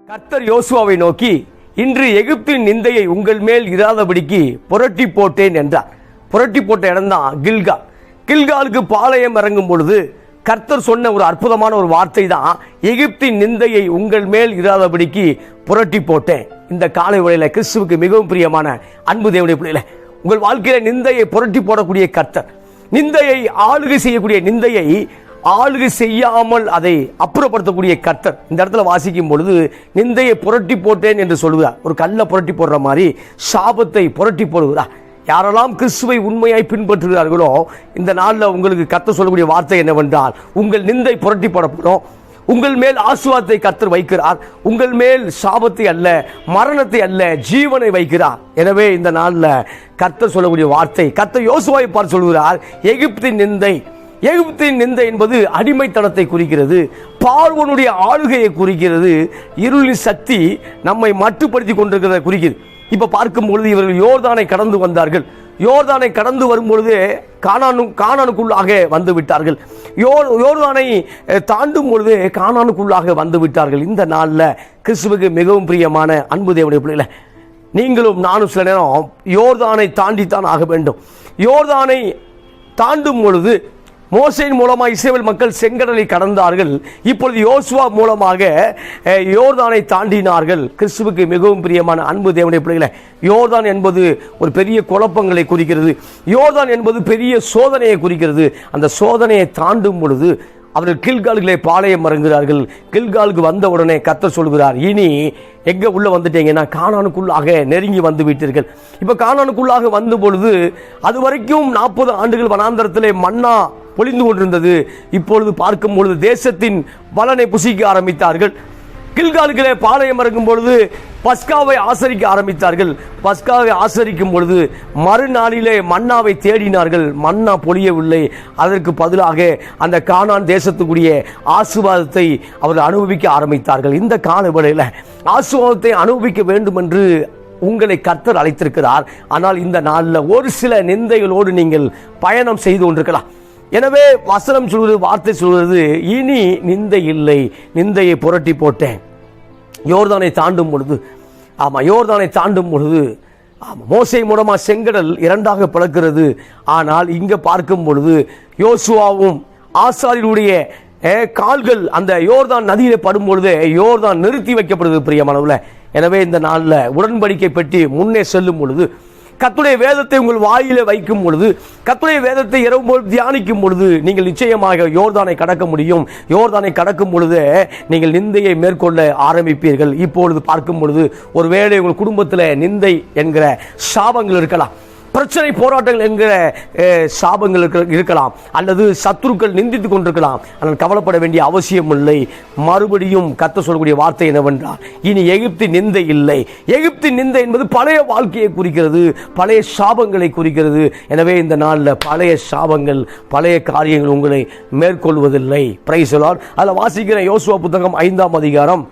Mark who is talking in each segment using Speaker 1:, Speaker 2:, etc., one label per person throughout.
Speaker 1: கர்த்தர் யோசுவாவை நோக்கி, இன்று எகிப்தின் நிந்தையை உங்கள் மேல் இராதபடிக்கு புரட்டி போட்டேன் என்றார். புரட்டி போட்ட இடம் தான் கில்கால். கில்காலுக்கு பாளையம் இறங்கும் பொழுது கர்த்தர் சொன்ன ஒரு அற்புதமான ஒரு வார்த்தை தான், எகிப்தின் நிந்தையை உங்கள் மேல் இராதபடிக்கு புரட்டி போட்டேன். இந்த காலை வேளையில கிறிஸ்துவுக்கு மிகவும் பிரியமான அன்பு தேவனுடைய பிள்ளைகளே, உங்கள் வாழ்க்கையில நிந்தையை புரட்டி போடக்கூடிய கர்த்தர், நிந்தையை ஆளுகை செய்யக்கூடிய, நிந்தையை ஆளுகை செய்யாமல் அதை அப்புறப்படுத்தக்கூடிய கர்த்தர். இந்த இடத்துல வாசிக்கும் பொழுது நிந்தையை புரட்டி போட்டேன் என்று சொல்லுகிறார். ஒரு கல்லை புரட்டி போடுற மாதிரி சாபத்தை புரட்டி போடுகிறார். யாரெல்லாம் கிறிஸ்துவை உண்மையாய் பின்பற்றுகிறார்களோ இந்த நாளில் உங்களுக்கு கர்த்தர் சொல்லக்கூடிய வார்த்தை என்னவென்றால், உங்கள் நிந்தை புரட்டி போடப்படும். உங்கள் மேல் ஆசீர்வாதத்தை கர்த்தர் வைக்கிறார். உங்கள் மேல் சாபத்தை அல்ல, மரணத்தை அல்ல, ஜீவனை வைக்கிறார். எனவே இந்த நாளில் கர்த்தர் சொல்லக்கூடிய வார்த்தை, கர்த்தர் யோசுவாவை பார்த்து சொல்கிறார், எகிப்தின் நிந்தை. எகிப்தின் நிந்தை என்பது அடிமைத்தனத்தை குறிக்கிறது, பார்வோனுடைய ஆளுகையை குறிக்கிறது, இருளின் சக்தி நம்மை மட்டுப்படுத்தி கொண்டிருக்கிறத குறிக்கிறது. இப்ப பார்க்கும் பொழுது இவர்கள் யோர்தானை கடந்து வந்தார்கள். யோர்தானை கடந்து வரும்பொழுது கானானுக்குள்ளாக வந்து விட்டார்கள். யோர்தானை தாண்டும் பொழுது கானானுக்குள்ளாக வந்து விட்டார்கள். இந்த நாளில் கிறிஸ்துவுக்கு மிகவும் பிரியமான அன்பு தேவனுடைய பிள்ளைகளே, நீங்களும் நானும் சில நேரம் யோர்தானை தாண்டித்தான் ஆக வேண்டும். யோர்தானை தாண்டும் பொழுது மோசேயின் மூலமாக இஸ்ரவேல் மக்கள் செங்கடலை கடந்தார்கள். இப்பொழுது யோசுவா மூலமாக யோர்தானை தாண்டினார்கள். கிறிஸ்துவுக்கு மிகவும் பிரியமான அன்பு தேவனுடைய பிள்ளைகளே, யோர்தான் என்பது ஒரு பெரிய குழப்பங்களை குறிக்கிறது. யோர்தான் என்பது பெரிய சோதனையை குறிக்கிறது. அந்த சோதனையை தாண்டும் பொழுது அவர்கள் கில்கால்களே பாளையம் இறங்குகிறார்கள். கில்காலுக்கு வந்த உடனே கர்த்தர் சொல்கிறார், இனி எங்க உள்ள வந்துட்டீங்கன்னா கானானுக்குள்ளாக நெருங்கி வந்து விட்டீர்கள். இப்ப கானானுக்குள்ளாக வந்த பொழுது அது வரைக்கும் 40 ஆண்டுகள் வனாந்தரத்திலே மன்னா பொழிந்து கொண்டிருந்தது. இப்பொழுது பார்க்கும் பொழுது தேசத்தின் பலனை புசிக்க ஆரம்பித்தார்கள். கில்காலுக்கிலே பாளையம் இறங்கும் பொழுது பஸ்காவை ஆசரிக்க ஆரம்பித்தார்கள். பஸ்காவை ஆசரிக்கும் பொழுது மறுநாளிலே மன்னாவை தேடினார்கள். மன்னா பொழியவில்லை. அதற்கு பதிலாக அந்த கானான் தேசத்துக்குரிய ஆசீர்வாதத்தை அவர்கள் அனுபவிக்க ஆரம்பித்தார்கள். இந்த காலவேளையில் ஆசீர்வாதத்தை அனுபவிக்க வேண்டும் என்று உங்களை கர்த்தர் அழைத்திருக்கிறார். ஆனால் இந்த நாளில் ஒரு சில நிந்தைகளோடு நீங்கள் பயணம் செய்து கொண்டிருக்கலாம். எனவே வசனம் சொல்வது, வார்த்தை சொல்வது, இனி நிந்தை இல்லை, நிந்தையை புரட்டி போட்டேன். யோர்தானை தாண்டும் பொழுது, யோர்தானை தாண்டும் பொழுது மோசே மூலமா செங்கடல் இரண்டாக பிளக்கிறது. ஆனால் இங்க பார்க்கும் பொழுது யோசுவாவும் ஆசாரியருடைய கால்கள் அந்த யோர்தான் நதியிலே படும் பொழுது யோர்தான் நிறுத்தி வைக்கப்படுது பிரியமானவர்களே. எனவே இந்த நாளில் உடன்படிக்கை பெட்டி முன்னே செல்லும் பொழுது, கர்த்தருடைய வேதத்தை உங்கள் வாயிலே வைக்கும் பொழுது, கர்த்தருடைய வேதத்தை இரவு தியானிக்கும் பொழுது நீங்கள் நிச்சயமாக யோர்தானை கடக்க முடியும். யோர்தானை கடக்கும் பொழுது நீங்கள் நிந்தையை மேற்கொள்ள ஆரம்பிப்பீர்கள். இப்பொழுது பார்க்கும் பொழுது ஒருவேளை உங்கள் குடும்பத்தில் நிந்தை என்கிற சாபங்கள் இருக்கலாம், பிரச்சனை போராட்டங்கள் என்கிற சாபங்கள் இருக்கலாம், அல்லது சத்துருக்கள் நிந்தித்துக் கொண்டிருக்கலாம். ஆனால் கவலைப்பட வேண்டிய அவசியம் இல்லை. மறுபடியும் கர்த்தர் சொல்லக்கூடிய வார்த்தை என்னவென்றால், இனி எகிப்தின் நிந்தை இல்லை. எகிப்தின் நிந்தை என்பது பழைய வாழ்க்கையை குறிக்கிறது, பழைய சாபங்களை குறிக்கிறது. எனவே இந்த நாளில் பழைய சாபங்கள், பழைய காரியங்கள் உங்களை மேற்கொள்வதில்லை. Praise the Lord. அதில் வாசிக்கிற யோசுவா புத்தகம் 5ஆம் அதிகாரம்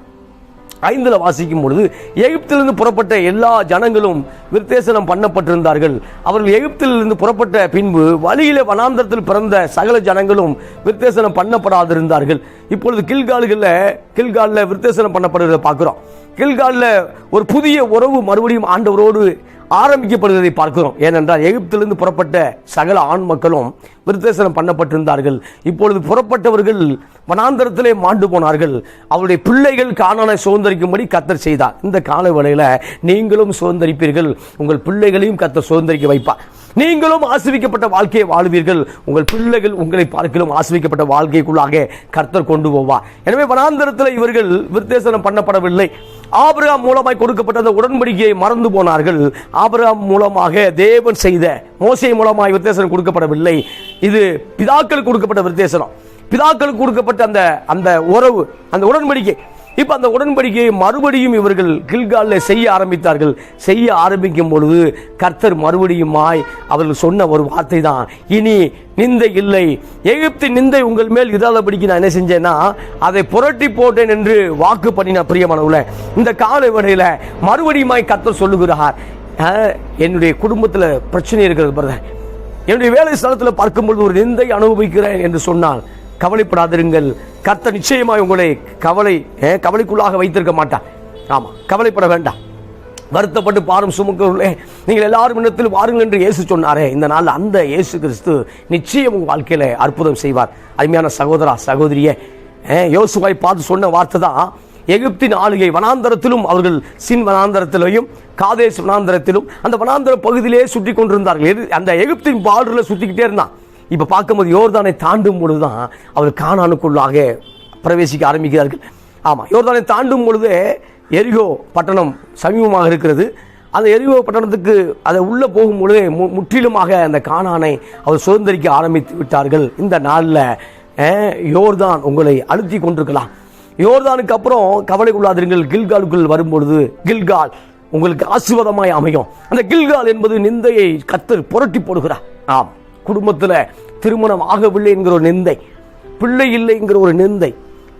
Speaker 1: 5 வாசிக்கும் பொழுது, எகிப்திலிருந்து புறப்பட்ட எல்லா ஜனங்களும் விருத்தேசனம் பண்ணப்பட்டிருந்தார்கள். அவர்கள் எகிப்திலிருந்து புறப்பட்ட பின்பு வழியிலே வனாந்தரத்தில் பிறந்த சகல ஜனங்களும் விருத்தேசனம் பண்ணப்படாதிருந்தார்கள். இப்பொழுது கில்காலில் விருத்தேசனம் பண்ணப்படுவதை பார்க்கிறோம். கில்காலில் ஒரு புதிய உறவு மறுபடியும் ஆண்டவரோடு ஆரம்பிக்கப்படுவதை பார்க்கிறோம். ஏனென்றால் எகிப்திலிருந்து புறப்பட்ட சகல ஆண் மக்களும் விருத்தேசனம் பண்ணப்பட்டிருந்தார்கள். இப்பொழுது புறப்பட்டவர்கள் வனாந்தரத்திலே மாண்டு போனார்கள். அவருடைய பிள்ளைகள் கானானை சுதந்தரிக்கும்படி கர்த்தர் செய்தார். இந்த கால வேளையில நீங்களும் சுதந்தரிப்பீர்கள், உங்கள் பிள்ளைகளையும் கர்த்தர் சுதந்தரிக்க வைப்பார். நீங்களும் ஆசீர்வதிக்கப்பட்ட வாழ்க்கையை வாழ்வீர்கள். உங்கள் பிள்ளைகள் உங்களை பார்க்கலும் ஆசீர்வதிக்கப்பட்ட வாழ்க்கைக்குள்ளாக கர்த்தர் கொண்டு போவார். எனவே வனாந்தரத்தில் இவர்கள் விருத்தேசனம் பண்ணப்படவில்லை. ஆபிரகாம் மூலமாய் கொடுக்கப்பட்ட அந்த உடன்படிக்கையை மறந்து போனார்கள். ஆபிரகாம் மூலமாக தேவன் செய்த, மோசே மூலமாய் விருத்தேசனம் கொடுக்கப்படவில்லை. இது பிதாக்களுக்கு கொடுக்கப்பட்ட விருத்தேசனம், பிதாக்களுக்கு கொடுக்கப்பட்ட அந்த உறவு, அந்த உடன்படிக்கை. இப்ப அந்த உடன்படிக்கையை மறுபடியும் இவர்கள் கில்காலில் செய்ய ஆரம்பித்தார்கள். செய்ய ஆரம்பிக்கும் பொழுது கர்த்தர் மறுபடியுமாய் அவர்கள் சொன்ன ஒரு வார்த்தை தான், இனி நிந்தை இல்லை. எகிப்தின் நிந்தை உங்கள் மேல் இராதபடிக்கு நான் என்ன செஞ்சேன்னா அதை புரட்டி போட்டேன் என்று வாக்கு பண்ணின பிரியமானவர்களே. இந்த கால வேளையில மறுபடியுமாய் கர்த்தர் சொல்லுகிறார், என்னுடைய குடும்பத்தில் பிரச்சனை இருக்கிறது பிரதர், என்னுடைய வேலை ஸ்தலத்தில் பார்க்கும்பொழுது ஒரு நிந்தை அனுபவிக்கிறேன் என்று சொன்னால் கவலைப்படாதிருங்கள். கர்த்தர் நிச்சயமாய் உங்களை கவலைக்குள்ளாக வைத்திருக்க மாட்டார். ஆமாம், கவலைப்பட வேண்டாம். வருத்தப்பட்டு பாரம் சுமக்கிறவர்களே, நீங்கள் எல்லாரும் இடத்தில் வாருங்கள் என்று இயேசு சொன்னாரே, இந்த நாள் அந்த இயேசு கிறிஸ்து நிச்சயம் உங்கள் வாழ்க்கையில அற்புதம் செய்வார். அருமையான சகோதரா சகோதரியே, யோசுவாவை பார்த்து சொன்ன வார்த்தை தான், எகிப்தின் ஆளுகை வனாந்தரத்திலும், அவர்கள் சின் வனாந்தரத்திலையும் காதேஸ் வனாந்தரத்திலும் அந்த வனாந்தர பகுதியிலே சுற்றி கொண்டிருந்தார்கள். அந்த எகிப்தின் பார்டரில் சுற்றிக்கிட்டே இருந்தான். இப்போ பார்க்கும்போது யோர்தானை தாண்டும் பொழுதுதான் அவர்கள் கானானுக்குள்ளாக பிரவேசிக்க ஆரம்பிக்கிறார்கள். ஆமாம், யோர்தானை தாண்டும் பொழுது எரிகோ பட்டணம் சமீபமாக இருக்கிறது. அந்த எரிகோ பட்டணத்துக்கு அதை உள்ளே போகும்பொழுது முற்றிலுமாக அந்த கானானை அவர் சுதந்திரிக்க ஆரம்பித்து விட்டார்கள். இந்த நாளில் யோர்தான் உங்களை அழுத்தி கொண்டிருக்கலாம். யோர்தானுக்கு அப்புறம் கவலை கொள்ளாதீர்கள். கில்காலுக்குள் வரும்பொழுது கில்கால் உங்களுக்கு ஆசீர்வாதமாய் அமையும். அந்த கில்கால் என்பது நிந்தையை கர்த்தர் புரட்டி போடுகிறார். ஆம், குடும்பத்தில் திருமணம் ஆகவில்லை என்கிற ஒரு நிந்தை, பிள்ளை இல்லை என்கிற ஒரு நிந்தை,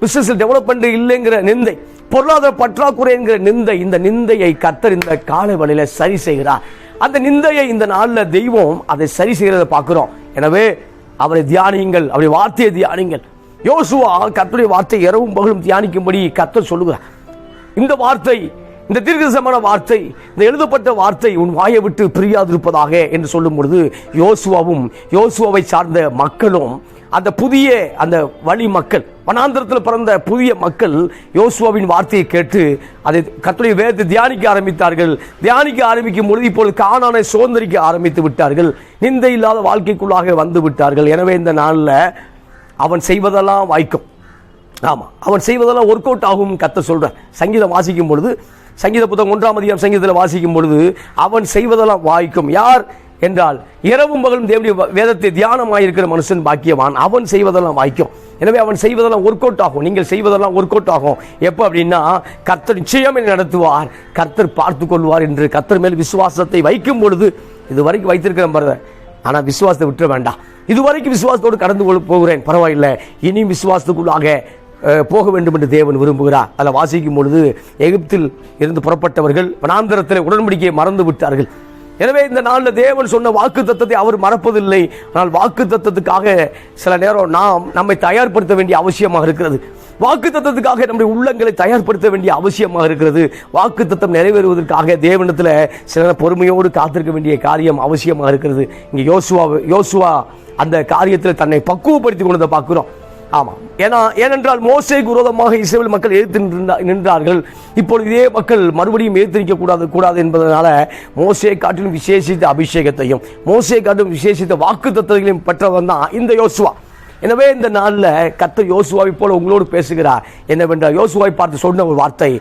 Speaker 1: பிசினஸ் டெவலப்மெண்ட் இல்லைங்கிற நிந்தை, பொருளாதார பற்றாக்குறை என்கிற நிந்தை, இந்த நிந்தையை கர்த்தர் இந்த காலை வேளையில சரி செய்கிறார். அந்த நிந்தையை இந்த நாளில் தெய்வம் அதை சரி செய்கிறத பார்க்கிறோம். எனவே அவரை தியானியுங்கள், அவருடைய வார்த்தையை தியானியுங்கள். யோசுவா கர்த்தருடைய வார்த்தை இரவும் பகலும் தியானிக்கும்படி கர்த்தர் சொல்லுகிறார். இந்த வார்த்தை, இந்த தீர்க்கதரிசனமான வார்த்தை, இந்த எழுதப்பட்ட வார்த்தை உன் வாயை விட்டு பிரியாதிருப்பதாக என்று சொல்லும் பொழுது யோசுவாவும் யோசுவாவை சார்ந்த மக்களும் அந்த புதிய அந்த வழி மக்கள், வனாந்தரத்தில் பிறந்த புதிய மக்கள் யோசுவாவின் வார்த்தையை கேட்டு அதை கர்த்தருடைய வேதத்தை தியானிக்க ஆரம்பித்தார்கள். தியானிக்க ஆரம்பிக்கும் பொழுது இப்பொழுது கானானை சுதந்திரிக்க ஆரம்பித்து விட்டார்கள். நிந்தை இல்லாத வாழ்க்கைக்குள்ளாக வந்து விட்டார்கள். எனவே இந்த நாளில் அவன் செய்வதெல்லாம் வாய்க்கும். ஆமாம், அவன் செய்வதெல்லாம் ஒர்க் அவுட் ஆகும் கர்த்தர் சொல்றார். சங்கீதம் வாசிக்கும் பொழுது, சங்கீத புத்தகம் 1ஆம் அதிகாரம் சங்கீதத்தில் வாசிக்கும் பொழுது அவன் செய்வதெல்லாம் வாய்க்கும். யார் என்றால் இரவும் பகலும் தேவனுடைய வேதத்தை தியானமாயிருக்கிற மனுஷன் பாக்கியவான். அவன் செய்வதெல்லாம் வாய்க்கும். எனவே அவன் செய்வதெல்லாம் ஒர்க் அவுட் ஆகும். நீங்கள் செய்வதெல்லாம் ஒர்க் அவுட் ஆகும். எப்போ அப்படின்னா, கர்த்தர் நிச்சயம் நடத்துவார், கர்த்தர் பார்த்து கொள்வார் என்று கர்த்தர் மேல் விசுவாசத்தை வைக்கும் பொழுது, இதுவரைக்கும் வைத்திருக்கிறேன் பாருங்க, ஆனால் விசுவாசத்தை விட்டுற வேண்டாம். இதுவரைக்கும் விசுவாசத்தோடு கடந்து போகிறேன், பரவாயில்லை, இனியும் விசுவாசத்துக்குள்ளாக போக வேண்டும் என்று தேவன் விரும்புகிறார். அதில் வாசிக்கும் பொழுது எகிப்தில் இருந்து புறப்பட்டவர்கள் வனாந்தரத்தில் உடன்படிக்கையை மறந்து விட்டார்கள். எனவே இந்த நாளில் தேவன் சொன்ன வாக்கு தத்தத்தை அவர் மறப்பதில்லை. ஆனால் வாக்கு தத்தத்துக்காக சில நேரம் நாம் நம்மை தயார்படுத்த வேண்டிய அவசியமாக இருக்கிறது. வாக்கு தத்தத்துக்காக நம்முடைய உள்ளங்களை தயார்படுத்த வேண்டிய அவசியமாக இருக்கிறது. வாக்கு தத்தம் நிறைவேறுவதற்காக தேவனிடத்தில் சில பொறுமையோடு காத்திருக்க வேண்டிய காரியம் அவசியமாக இருக்கிறது. இங்கே யோசுவா அந்த காரியத்தில் தன்னை பக்குவப்படுத்திக் கொண்டதை பார்க்கிறோம். ஆமாம், ஏனென்றால் மோசேக்கு விரோதமாக இஸ்ரவேல் மக்கள் எதிர்த்து நின்றார்கள். இப்பொழுது இதே மக்கள் மறுபடியும் எதிர்த்திருக்க கூடாது என்பதனால மோசே காட்டிலும் விசேஷித்த அபிஷேகத்தையும் மோசே காட்டிலும் விசேஷித்த வாக்கு தத்தங்களையும் பெற்றவன் தான் இந்த யோசுவா. எனவே இந்த நாளில் கர்த்தர் யோசுவாவை போல உங்களோடு பேசுகிறார். என்னவென்றால், யோசுவாவை பார்த்து சொன்ன ஒரு வார்த்தை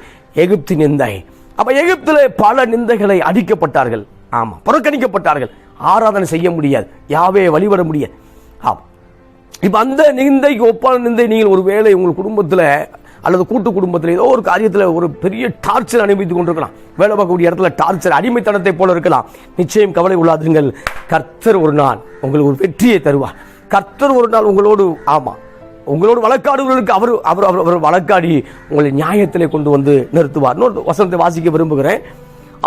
Speaker 1: எகிப்து நிந்தை. அப்ப எகிப்தில் பல நிந்தைகளை அடிக்கப்பட்டார்கள். ஆமா, புறக்கணிக்கப்பட்டார்கள். ஆராதனை செய்ய முடியாது, யாவே வழிபட முடியாது. ஆமாம், இப்போ அந்த நிந்தைக்கு ஒப்பான நிந்தை நீங்கள் ஒரு வேளை உங்கள் குடும்பத்தில் அல்லது கூட்டு குடும்பத்தில் ஏதோ ஒரு காரியத்தில் ஒரு பெரிய டார்ச்சர் அனுபவித்துக் கொண்டிருக்கலாம். வேலை பார்க்கக்கூடிய இடத்துல டார்ச்சர், அடிமைத்தனத்தை போல இருக்கலாம். நிச்சயம் கவலை கொள்ளாதீர்கள். கர்த்தர் ஒரு நாள் உங்களுக்கு ஒரு வெற்றியை தருவார். கர்த்தர் ஒரு நாள் உங்களோடு, ஆமாம், உங்களோடு வழக்காடுவர்களுக்கு அவர் அவர் அவர் வழக்காடி உங்களை நியாயத்திலே கொண்டு வந்து நிறுத்துவார். இன்னொரு வசனத்தை வாசிக்க விரும்புகிறேன்.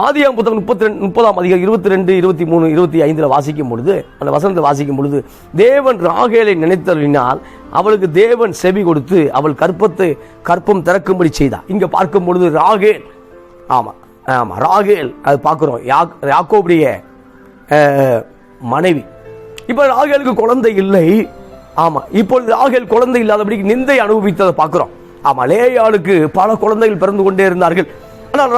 Speaker 1: ஆதியாகமம் புத்தகம் 30ஆம் அதிகாரம் 22, 23, 25 வாசிக்கும் பொழுது, அந்த வசனத்தை வாசிக்கும் பொழுது, தேவன் ராகேலை நினைத்தருளினால் அவளுக்கு தேவன் செவி கொடுத்து அவள் கற்பம் திறக்கும்படி செய்தார். இங்க பார்க்கும் பொழுது ராகேல், ஆமா ஆமா ராகேல், அது பார்க்கிறோம், யாக்கோபுடைய மனைவி. இப்ப ராகேலுக்கு குழந்தை இல்லை. ஆமா, இப்பொழுது ராகேல் குழந்தை இல்லாதபடிக்கு நிந்தை அனுபவித்ததை பார்க்கிறோம். ஆமா, லேயாளுக்கு பல குழந்தைகள் பிறந்து கொண்டே இருந்தார்கள். ஆனால்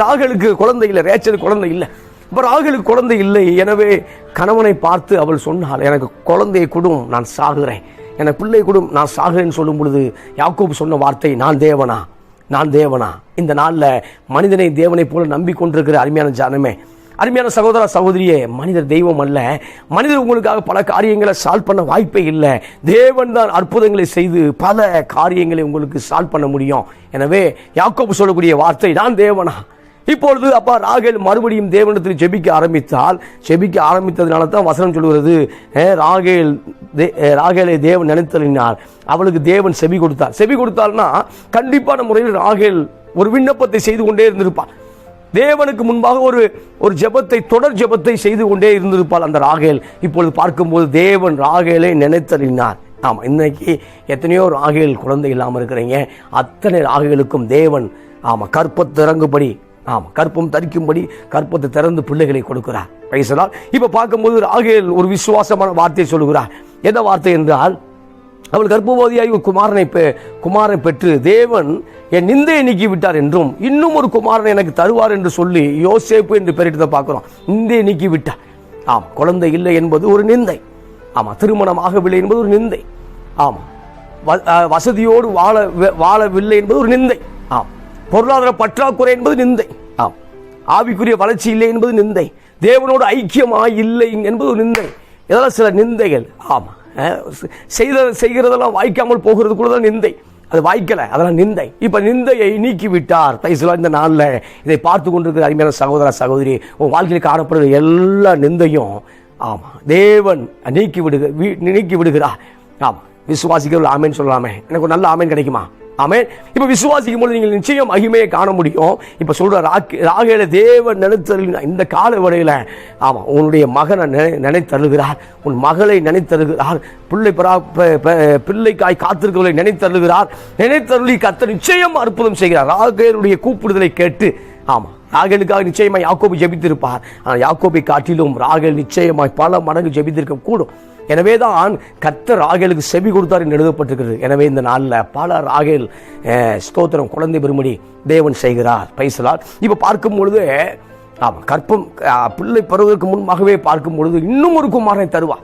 Speaker 1: ராகேலுக்கு குழந்தை இல்லை, ரேச்சலுக்கு குழந்தை இல்லை. இப்போ ராகேலுக்கு குழந்தை இல்லை. எனவே கணவனை பார்த்து அவள் சொன்னாள், எனக்கு குழந்தையை கொடும், நான் சாகுறேன், எனக்கு பிள்ளை கொடும், நான் சாகுறேன்னு சொல்லும் பொழுது யாக்கோபு சொன்ன வார்த்தை, நான் தேவனா, நான் தேவனா. இந்த நாளில் மனிதனை தேவனை போல நம்பிக்கொண்டிருக்கிற அருமையான ஜனமே, அருமையான சகோதர சகோதரியே, மனிதர் தெய்வம் அல்ல. மனிதர் உங்களுக்காக பல காரியங்களை சால்வ் பண்ண வாய்ப்பே இல்லை. தேவன் தான் அற்புதங்களை செய்து பல காரியங்களை உங்களுக்கு சால்வ் பண்ண முடியும். எனவே யாக்கோபு சொல்லக்கூடிய வார்த்தை, நான் தேவனா. இப்பொழுது அப்பா ராகேல் மறுபடியும் தேவனிடத்தில் ஜெபிக்க ஆரம்பித்ததுனால தான் வசனம் சொல்கிறது, ராகேலை தேவன் நினைத்தலினார், அவளுக்கு தேவன் செவி கொடுத்தார். செவி கொடுத்தார்னா கண்டிப்பான முறையில் ராகேல் ஒரு விண்ணப்பத்தை செய்து கொண்டே இருந்திருப்பார். தேவனுக்கு முன்பாக ஒரு ஜெபத்தை, தொடர் ஜெபத்தை செய்து கொண்டே இருந்திருப்பாள் அந்த ராகேல். இப்பொழுது பார்க்கும்போது தேவன் ராகேலை நினைத்தறினார். ஆமாம், இன்னைக்கு எத்தனையோ ராகேல் குழந்தை இல்லாமல் இருக்கிறீங்க. அத்தனை ராகேலுக்கும் தேவன் கற்பத்தை இறங்கும்படி, கற்பம் தரிக்கும்படி கற்பத்தை திறந்து பிள்ளைகளை கொடுக்கிறார். பேசலாம். இப்ப பார்க்கும்போது ராகேல் ஒரு விசுவாசமான வார்த்தையை சொல்லுகிறார். என்ன வார்த்தை என்றால், அவள் கர்ப்பவதியாகி ஒரு குமாரனை பெற்று தேவன் என் நிந்தையை நீக்கி விட்டார் என்றும் இன்னும் ஒரு குமாரனை எனக்கு தருவார் என்று சொல்லி யோசேப்பு என்று பெயரிட்டு பார்க்கிறோம். நிந்தையை நீக்கி விட்டார். குழந்தை இல்லை என்பது ஒரு நிந்தை. திருமணம் ஆகவில்லை என்பது ஒரு நிந்தை. வசதியோடு வாழவில்லை என்பது ஒரு நிந்தை. பொருளாதார பற்றாக்குறை என்பது நிந்தை. ஆவிக்குரிய வளர்ச்சி இல்லை என்பது நிந்தை. தேவனோடு ஐக்கியமாய் இல்லை என்பது ஒரு நிந்தை. இதெல்லாம் சில நிந்தைகள். செய்கிறதெல்லாம் வாய்க்காமல் போகிறது கூட நிந்தை. அது வாய்க்கல, அதெல்லாம் நிந்தை. இப்ப நிந்தையை நீக்கி விட்டார். இந்த நாள்ல இதை பார்த்து கொண்டிருக்கிற அருமையான சகோதர சகோதரி, உன் வாழ்க்கையில் காணப்படுகிற எல்லா நிந்தையும் தேவன் நீக்கி விடுகிறார். விசுவாசிகள் ஆமேன் சொல்லலாமே. எனக்கு ஒரு நல்ல ஆமேன் கிடைக்குமா? ஆமென். இப்ப விசுவாசிக்கும் பொழுது நீங்கள் நிச்சயம் மகிமையை காண முடியும். இப்ப சொல்ற ராகேலை தேவன் நினைத்தருளின இந்த கால வேளையில உன்னுடைய மகனை நினைத்தருகிறார், உன் மகளை நினைத்தருகிறார், பிள்ளைக்காய் காத்திருக்கிறவர்களை நினைத்தருகிறார். நினைத்தருளி கர்த்தர் நிச்சயம் அற்புதம் செய்கிறார். ராகேலுடைய கூப்பிடுதலை கேட்டு ராகேலுக்காக நிச்சயமாய் யாக்கோபு ஜெபித்திருப்பார். ஆனால் யாக்கோபை காட்டிலும் ராகேல் நிச்சயமாய் பல மடங்கு ஜெபித்திருக்க கூடும். எனவேதான் கர்த்தர் ராகேலுக்கு செவி கொடுத்தார் என்று எழுதப்பட்டிருக்கிறது. எனவே இந்த நாளில் பல ராகேல் ஸ்தோத்திரம் குழந்தை பெறும்படி தேவன் செய்கிறார். பைசலார். இப்ப பார்க்கும் பொழுது கற்பம் பிள்ளை பருவதற்கு முன்பாகவே பார்க்கும் பொழுது இன்னும் ஒரு குமாரனை தருவார்.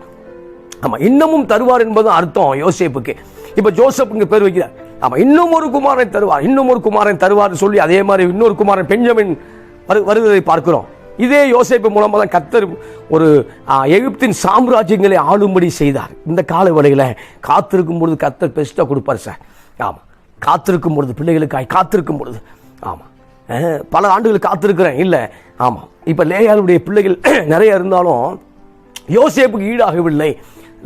Speaker 1: இன்னமும் தருவார் என்பது அர்த்தம் யோசேப்புக்கு. இப்ப ஜோசப்புக்கு பேர் வைக்கிறார். இன்னும் ஒரு குமாரனை தருவார், இன்னும் ஒரு குமாரனை தருவார் சொல்லி அதே மாதிரி இன்னொரு குமாரன் பெஞ்சமின் வருவதை பார்க்கிறோம். இதே யோசேப்பு மூலமாக தான் கர்த்தர் ஒரு எகிப்தின் சாம்ராஜ்யங்களை ஆளும்படி செய்தார். இந்த கால வேளையில காத்திருக்கும் பொழுது கர்த்தர் பெஸ்ட்டாக கொடுப்பார் சார். காத்திருக்கும் பொழுது பிள்ளைகளுக்காய் காத்திருக்கும் பொழுது பல ஆண்டுகள் காத்திருக்கிறேன் இல்லை. இப்ப லேயாளுடைய பிள்ளைகள் நிறைய இருந்தாலும் யோசேப்புக்கு ஈடாகவில்லை.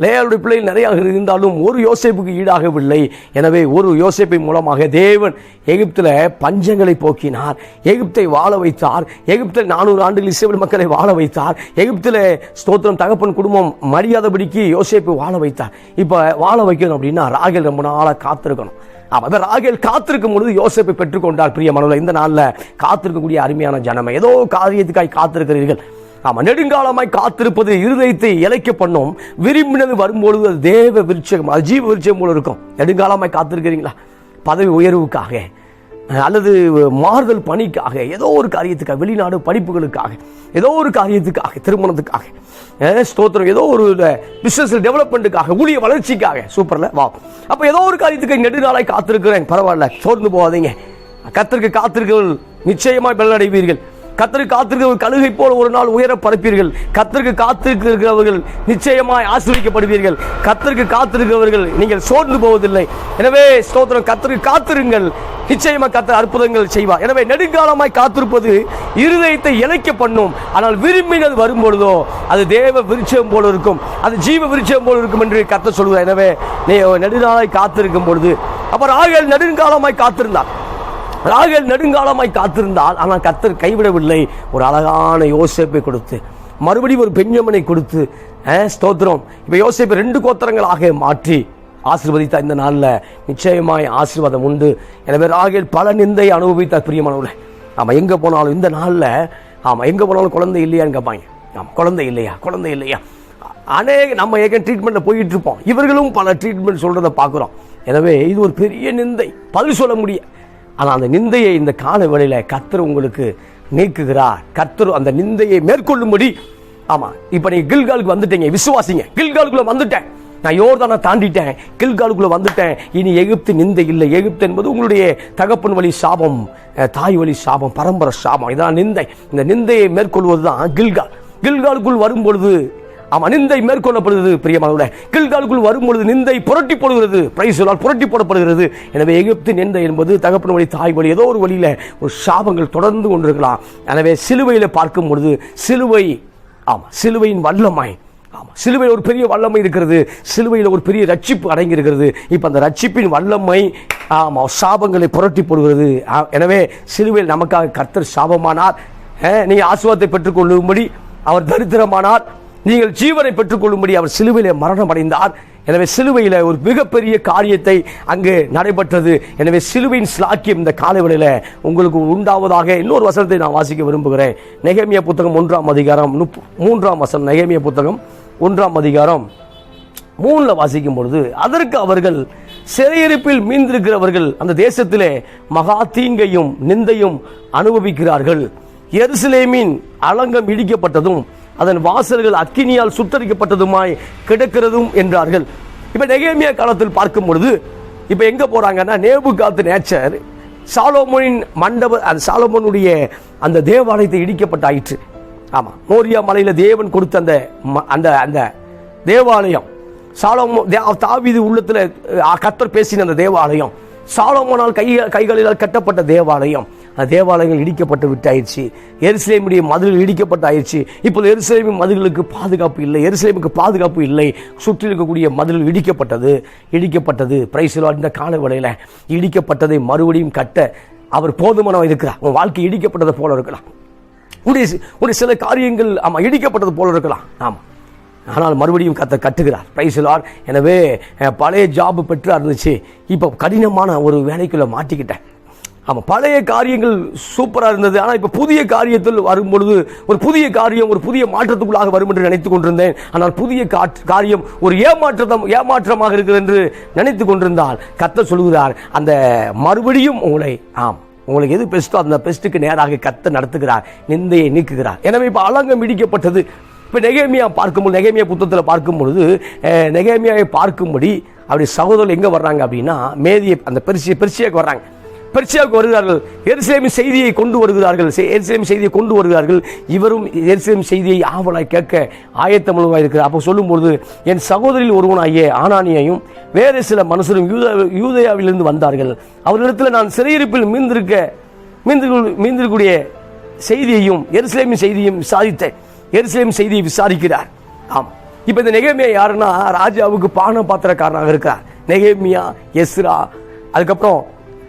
Speaker 1: லேயாளுடைய பிள்ளைகள் நிறைய இருந்தாலும் ஒரு யோசேப்புக்கு ஈடாகவில்லை. எனவே ஒரு யோசேப்பின் மூலமாக தேவன் எகிப்தில் பஞ்சங்களை போக்கினார், எகிப்தை வாழ வைத்தார், எகிப்தில் 400 ஆண்டுகள் இஸ்ரவேல் மக்களை வாழ வைத்தார். எகிப்தில் ஸ்தோத்திரம் தகப்பன் குடும்பம் மரியாதைபடிக்கு யோசேப்பு வாழ வைத்தார். இப்ப வாழ வைக்கணும் அப்படின்னா ராகேல் ரொம்ப நாளா காத்திருக்கணும். ராகேல் காத்திருக்கும் பொழுது யோசேப்பை பெற்றுக்கொண்டார். பிரியமானவர்களே, இந்த நாளில் காத்திருக்கக்கூடிய அருமையான ஜனமே, ஏதோ காரியத்துக்காய் காத்திருக்கிறீர்கள். நெடுங்காலமாய் காத்திருப்பது இருதயத்தை இழைக்க பண்ணும். விரும்பினது வரும்பொழுது அது தேவ விருட்சம், அது ஜீவ விருட்சம் போல இருக்கும். நெடுங்காலமாய் காத்திருக்கிறீங்களா? பதவி உயர்வுக்காக அல்லது மாறுதல் பணிக்காக, ஏதோ ஒரு காரியத்துக்காக, வெளிநாடு படிப்புகளுக்காக, ஏதோ ஒரு காரியத்துக்காக, திருமணத்துக்காக, ஸ்தோத்திரம், ஏதோ ஒரு பிசினஸ் டெவலப்மெண்ட்டுக்காக, ஊழிய வளர்ச்சிக்காக. சூப்பர்ல வா. அப்ப ஏதோ ஒரு காரியத்துக்கு நெடுநாளாய் காத்திருக்கிறேன். பரவாயில்ல, சோர்ந்து போகாதீங்க. கர்த்தருக்கு காத்திருக்கிறவர்கள் நிச்சயமாய் பலனடைவீர்கள். கர்த்தருக்கு காத்திருக்கிறவர்கள் கழுகை போல ஒரு நாள் உயர பறப்பீர்கள். கர்த்தருக்கு காத்திருக்கிறவர்கள் நிச்சயமாய் ஆசீர்வதிக்கப்படுவீர்கள். கர்த்தருக்கு காத்திருக்கிறவர்கள் நீங்கள் சோர்ந்து போவதில்லை. எனவே ஸ்தோத்திரம், கர்த்தருக்கு காத்திருங்கள், நிச்சயமா கர்த்தர் அற்புதங்கள் செய்வார். எனவே நெடுங்காலமாய் காத்திருப்பது இருதயத்தை இழைக்க பண்ணும். ஆனால் விரும்பினது வரும்பொழுதோ அது தேவ விருட்சம் போல இருக்கும், அது ஜீவ விருட்சம் போல இருக்கும் என்று கர்த்தர் சொல்வார். எனவே நீ நெடுநாளாய் காத்திருக்கும் பொழுது, அப்ப ராகேல் நெடுங்காலமாய் காத்திருந்தார். ராகேல் நெடுங்காலமாய் காத்திருந்தால், ஆனால் கர்த்தர் கைவிடவில்லை. ஒரு அழகான யோசேப்பை கொடுத்து, மறுபடியும் ஒரு பென்யமீனை கொடுத்து, ஸ்தோத்திரம், இப்ப யோசேப்பை 2 கோத்திரங்களாக மாற்றி ஆசீர்வதித்தார். இந்த நாளில் நிச்சயமாய் ஆசீர்வாதம் உண்டு. எனவே ராகேல் பல நிந்தை அனுபவித்தார். பிரியமானவர்களே, எங்க போனாலும் இந்த நாளில் எங்க போனாலும் குழந்தை இல்லையான்னு கேட்பாங்க. குழந்தை இல்லையா, குழந்தை இல்லையா. நம்ம ட்ரீட்மெண்ட்ல போயிட்டு இருப்போம். இவர்களும் பல ட்ரீட்மெண்ட் சொல்றதை பார்க்கிறோம். எனவே இது ஒரு பெரிய நிந்தை, பதில் சொல்ல முடியும். ஆனால் அந்த நிந்தையை இந்த கால வேளையில கர்த்தர் உங்களுக்கு நீக்குகிறார். கர்த்தர் அந்த நிந்தையை மேற்கொள்ளும்படி. இப்ப நீங்க கில்காலுக்கு வந்துட்டீங்க, விசுவாசிங்க. கில்காலுக்குள்ள வந்துட்டேன், நான் யோர்தானை தாண்டிட்டேன், கில்காலுக்குள்ள வந்துட்டேன். இனி எகிப்து நிந்தை இல்லை. எகிப்து என்பது உங்களுடைய தகப்பன் வழி சாபம், தாய் வழி சாபம், பரம்பரை சாபம். இதான் நிந்தை. இந்த நிந்தையை மேற்கொள்வதுதான் கில்கால். கில்காலுக்குள் வரும்பொழுது நிந்தை மேற்கொள்ளப்படுகிறது. பிரியமானவர்களே, கில்காலுக்குள் வரும்பொழுது நிந்தை புரட்டி போடுகிறது, புரட்டி போடப்படுகிறது. எனவே எகிப்து நிந்தை என்பது தகப்பன் வழி, தாய் வழி, ஏதோ ஒரு வழியில ஒரு சாபங்கள் தொடர்ந்து கொண்டிருக்கலாம். எனவே சிலுவையில பார்க்கும் பொழுது சிலுவையின் வல்லமை, சிலுவையில் ஒரு பெரிய வல்லமை இருக்கிறது. சிலுவையில் ஒரு பெரிய ரட்சிப்பு அடங்கி இருக்கிறது. இப்ப அந்த ரட்சிப்பின் வல்லமை சாபங்களை புரட்டி போடுகிறது. எனவே சிலுவையில் நமக்காக கர்த்தர் சாபமானார், நீங்க ஆசீர்வாதத்தை பெற்றுக் கொள்ளும்படி அவர் தரித்திரமானார், நீங்கள் ஜீவனை பெற்றுக் கொள்ளும்படி அவர் சிலுவையிலே மரணம் அடைந்தார். எனவே சிலுவையில் ஒரு மிகப்பெரிய காரியத்தை அங்கு நடைபெற்றது. எனவே சிலுவையின் ஸ்லாக்கியம் இந்த காலைவேளையில் உங்களுக்கு உண்டாவதாக. இன்னொரு வசனத்தை நான் வாசிக்க விரும்புகிறேன். நெகேமியா புத்தகம் 1ஆம் அதிகாரம் 3ஆம் வசனம். நெகேமியா புத்தகம் 1ஆம் அதிகாரம் 3ல் வாசிக்கும் பொழுது, அதற்கு அவர்கள் சிறையிருப்பில் மீந்திருக்கிறவர்கள் அந்த தேசத்திலே மகா தீங்கையும் நிந்தையும் அனுபவிக்கிறார்கள். எருசலேமின் அலங்கம் இடிக்கப்பட்டதும் அதன் வாசல்கள் அக்கினியால் சுட்டரிக்கப்பட்டதுமாய் கிடக்கிறதும் என்றார்கள். இப்ப நெகேமியா காலத்தில் பார்க்கும் பொழுது இப்ப எங்க போறாங்கன்னா, நேபுகாத்நேச்சர் சாலோமோனின் சாலோமோனுடைய அந்த தேவாலயத்தை இடிக்கப்பட்டாயிற்று. ஆமா, மோரியா மலையில தேவன் கொடுத்த அந்த அந்த தேவாலயம், தாவீது உள்ளத்துல கர்த்தர் பேசின அந்த தேவாலயம், சாலோமோனால் கைகளில் கட்டப்பட்ட தேவாலயம், அந்த தேவாலயங்கள் இடிக்கப்பட்டு விட்டாயிடுச்சு. எருசலேமுடைய மதில்கள் இடிக்கப்பட்டாயிடுச்சு. இப்போது எருசலேமின் மதில்களுக்கு பாதுகாப்பு இல்லை, எருசலேமுக்கு பாதுகாப்பு இல்லை. சுற்றி இருக்கக்கூடிய மதில்கள் இடிக்கப்பட்டது. Price Lord. இந்த கால வேளையில இடிக்கப்பட்டதை மறுபடியும் கட்ட அவர் போதுமானவராக இருக்கிறார். உன் வாழ்க்கை இடிக்கப்பட்டது போல இருக்கலாம், உடைய சில காரியங்கள் ஆமா இடிக்கப்பட்டது போல இருக்கலாம். ஆமா, ஆனால் மறுபடியும் கட்டுகிறார். Price Lord. எனவே பழைய ஜாப் பெற்று இருந்துச்சு, இப்போ கடினமான ஒரு வேலைக்குள்ள மாட்டிக்கிட்டேன். ஆமாம், பழைய காரியங்கள் சூப்பராக இருந்தது, ஆனால் இப்போ புதிய காரியத்தில் வரும்பொழுது ஒரு புதிய காரியம் ஒரு புதிய மாற்றத்துக்குள்ளாக வரும் என்று நினைத்துக் கொண்டிருந்தேன். ஆனால் புதிய காரியம் ஒரு ஏமாற்றமாக இருக்கிறது என்று நினைத்துக் கொண்டிருந்தால் கர்த்தர் சொல்கிறார், அந்த மறுபடியும் உங்களுக்கு எது பெஸ்ட்டோ அந்த பெஸ்ட்டுக்கு நேராக கர்த்தர் நடத்துகிறார், நிந்தையை நீக்குகிறார். எனவே இப்போ அலங்கம் இடிக்கப்பட்டது. இப்போ நெகேமியா பார்க்கும்போது, நெகேமியா புத்தகத்தில் பார்க்கும் பொழுது, நெகேமியாவை பார்க்கும்படி அவருடைய சகோதரர்கள் எங்கே வர்றாங்க அப்படின்னா, அந்த பெர்சியாவுக்கு வர்றாங்க. பெர்சியாவுக்கு வருகிறார்கள். எருசலேமின் செய்தியை கொண்டு வருகிறார்கள். இவரும் எருசலேம் செய்தியை ஆவலாய் கேட்க ஆயத்தமுள்ளவராக இருக்கிறார். அப்போ சொல்லும்போது, என் சகோதரில் ஒருவனாகிய ஆனானியையும் வேறு சில மனுஷரும் யூதேயாவிலிருந்து வந்தார்கள். அவர்களிடத்தில் நான் சிறையிருப்பில் மீந்திருக்கக்கூடிய செய்தியையும் எருசலேமின் செய்தியையும் விசாரித்தேன். எருசலேம் செய்தியை விசாரிக்கிறார். ஆம், இப்ப இந்த நெகேமியா யாருன்னா, ராஜாவுக்கு பான பாத்திரக்காரனாக இருக்கிறார். நெகேமியா, எஸ்ரா, அதுக்கப்புறம்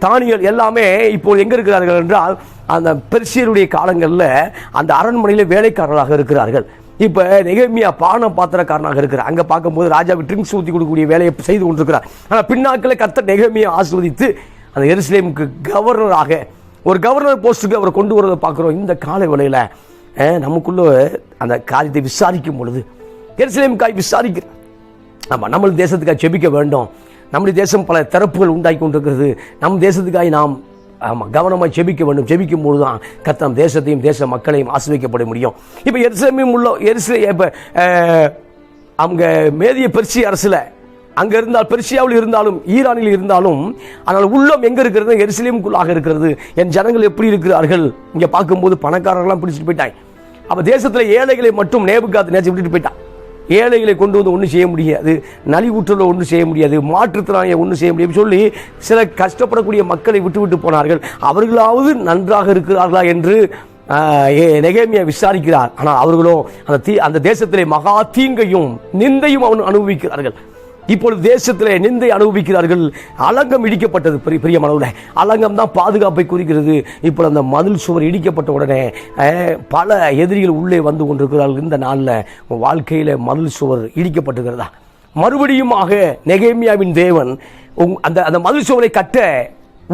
Speaker 1: தானியல் எல்லாமே இப்போ எங்க இருக்கிறார்கள் என்றால், அந்த பெர்சியருடைய காலங்களில் அந்த அரண்மனையில் வேலைக்காரர்களாக இருக்கிறார்கள். இப்ப நெகேமியா பான பாத்திரக்காரனாக இருக்கிறார். அங்க பார்க்கும்போது ராஜாவுக்கு ட்ரிங்க்ஸ் ஊற்றி கொடுக்கக்கூடிய வேலையை செய்து கொண்டிருக்கிறார். ஆனால் பின்னாட்களில் கர்த்தர் நெகேமியா ஆசீர்வதித்து அந்த எருசலேமுக்கு கவர்னராக, ஒரு கவர்னர் போஸ்டுக்கு அவர் கொண்டு வரதை பார்க்கிறோம். இந்த காலை வேளையில நமக்குள்ள அந்த காரியத்தை விசாரிக்கும் பொழுது, எருசலேமுக்காய் விசாரிக்கிறோம். ஆமாம், நம்ம தேசத்துக்காக ஜெபிக்க வேண்டும். நம்முடைய தேசம் பல திறப்புகள் உண்டாக்கி கொண்டிருக்கிறது. நம் தேசத்துக்காக நாம் கவனமாக ஜெபிக்க வேண்டும். ஜெபிக்கும் போது தான் கர்த்தர் தேசத்தையும் தேச மக்களையும் ஆசீர்வதிக்கப்பட முடியும். இப்போ எருசலேமில் உள்ள இப்போ அவங்க மேதிய பெர்சிய அரசில் அங்கே இருந்தால், பெர்சியாவில் இருந்தாலும் ஈரானில் இருந்தாலும், ஆனால் உள்ளம் எங்கே இருக்கிறது? எருசலேமுக்குள்ளாக இருக்கிறது. என் ஜனங்கள் எப்படி இருக்கிறார்கள்? இங்கே பார்க்கும்போது பணக்காரர்கள்லாம் பிடிச்சிட்டு போயிட்டாங்க. அப்போ தேசத்தில் ஏழைகளை மட்டும் நேபுகாத்நேச்சர் விட்டுட்டு போயிட்டான். ஏழைகளை கொண்டு வந்து ஒன்றும் செய்ய முடியாது, நலிவுற்றல ஒன்றும் செய்ய முடியாது, மாற்றுத்திறனாளியை ஒன்றும் செய்ய முடியாது சொல்லி சில கஷ்டப்படக்கூடிய மக்களை விட்டு போனார்கள். அவர்களாவது நன்றாக இருக்கிறார்களா என்று நெகேமியா விசாரிக்கிறார். ஆனால் அவர்களோ அந்த தேசத்திலே மகா தீங்கையும் நிந்தையும் அனுபவிக்கிறார்கள். இப்பொழுது தேசத்திலே நிந்தை அனுபவிக்கிறார்கள். அலங்கம் இடிக்கப்பட்டது. பெரிய மனவில் அலங்கம் தான் பாதுகாப்பை குறிக்கிறது. இப்போ அந்த மதில் சுவர் இடிக்கப்பட்ட உடனே பல எதிரிகள் உள்ளே வந்து கொண்டிருக்கிறார்கள். இந்த நாளில் வாழ்க்கையில் மதில் சுவர் இடிக்கப்பட்டுகிறதா? மறுபடியுமாக நெகேமியாவின் தேவன் அந்த மதில் சுவரை கட்ட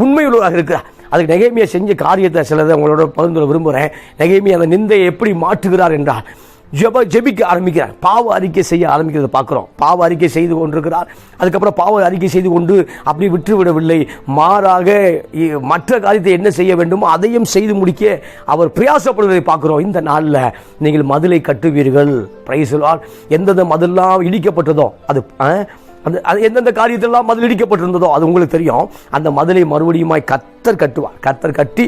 Speaker 1: உண்மையுள்ளவராக இருக்கிறார். அதுக்கு நெகேமியா செஞ்ச காரியத்தை சிலதை உங்களோட பகிர்ந்து விரும்புகிறேன். நெகேமியா அந்த நிந்தையை எப்படி மாற்றுகிறார் என்றால், ஜெபிக்க ஆரம்பிக்கிறார். பாவ அறிக்கை செய்ய ஆரம்பிக்கிறத பார்க்கிறோம். பாவ அறிக்கை செய்து கொண்டிருக்கிறார். அதுக்கப்புறம் பாவ அறிக்கை செய்து கொண்டு அப்படி விட்டுவிடவில்லை, மாறாக மற்ற காரியத்தை என்ன செய்ய வேண்டுமோ அதையும் செய்து முடிக்க அவர் பிரயாசப்படுவதை பார்க்கிறோம். இந்த நாளில் நீங்கள் மதிலை கட்டுவீர்கள். Praise the Lord. எந்தெந்த மதிலெல்லாம் இடிக்கப்பட்டதோ, அது எந்தெந்த காரியத்திலெல்லாம் மதில் இடிக்கப்பட்டிருந்ததோ அது உங்களுக்கு தெரியும். அந்த மதிலை மறுபடியுமாய் கர்த்தர் கட்டுவார். கர்த்தர் கட்டி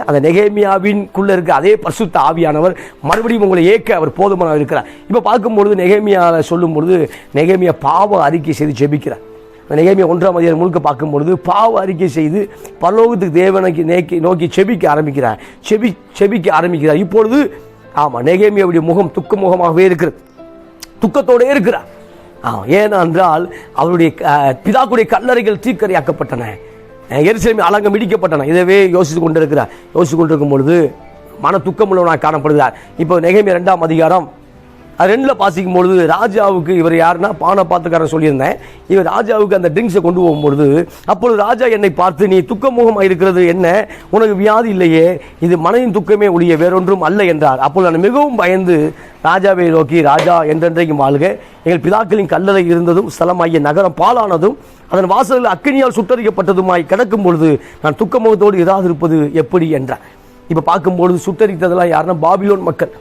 Speaker 1: அந்த நெகேமியாவின்குள்ள இருக்க அதே பரிசுத்த ஆவியானவர் மறுபடியும் உங்களை ஏற்க அவர் போதுமானவர் இருக்கிறார். இப்போ பார்க்கும்பொழுது நெகேமியாவை சொல்லும் பொழுது நெகேமியா பாவ அறிக்கை செய்து ஜெபிக்கிறார். நெகேமியா 1ஆம் அதிகாரம் முழுக்க பார்க்கும்பொழுது பாவ அறிக்கை செய்து பரலோகத்துக்கு தேவனை நோக்கி செபிக்க ஆரம்பிக்கிறார். இப்பொழுது ஆமாம், நெகேமியாவுடைய முகம் துக்க முகமாகவே இருக்கிறது, துக்கத்தோடே இருக்கிறார். ஏனென்றால் அவருடைய பிதாக்குடைய கல்லறைகள் தீக்கரையாக்கப்பட்டன, எருசலேமின் அலங்கம் இடிக்கப்பட்டன. இதவே யோசித்துக் கொண்டிருக்கும் பொழுது மன துக்கம் உள்ளவனாக காணப்படுகிறார். இப்போ நெகேமியா 2ஆம் அதிகாரம் அது 2ல் வாசிக்கும் பொழுது ராஜாவுக்கு இவர் யாருன்னா பானபாத்திரக்காரன் சொல்லியிருந்தேன். இவர் ராஜாவுக்கு அந்த ட்ரிங்க்ஸை கொண்டு போகும்பொழுது அப்பொழுது ராஜா என்னை பார்த்து, நீ துக்கமுகமாக இருக்கிறது என்ன, உனக்கு வியாதி இல்லையே, இது மனதின் துக்கமே ஒழிய வேறொன்றும் அல்ல என்றார். அப்பொழுது நான் மிகவும் பயந்து ராஜாவை நோக்கி, ராஜா என்றென்றைக்கும் வாழ்க, எங்கள் பிதாக்களின் கல்லறை இருந்ததும் ஸ்தலமாகிய நகரம் பாழானதும் அதன் வாசலில் அக்கினியால் சுட்டரிக்கப்பட்டதுமாய் கிடக்கும் பொழுது நான் துக்கமுகத்தோடு இராதிருப்பது எப்படி என்றார். இப்போ பார்க்கும்பொழுது சுட்டரித்ததெல்லாம் யாருன்னா பாபிலோன் மக்கள்,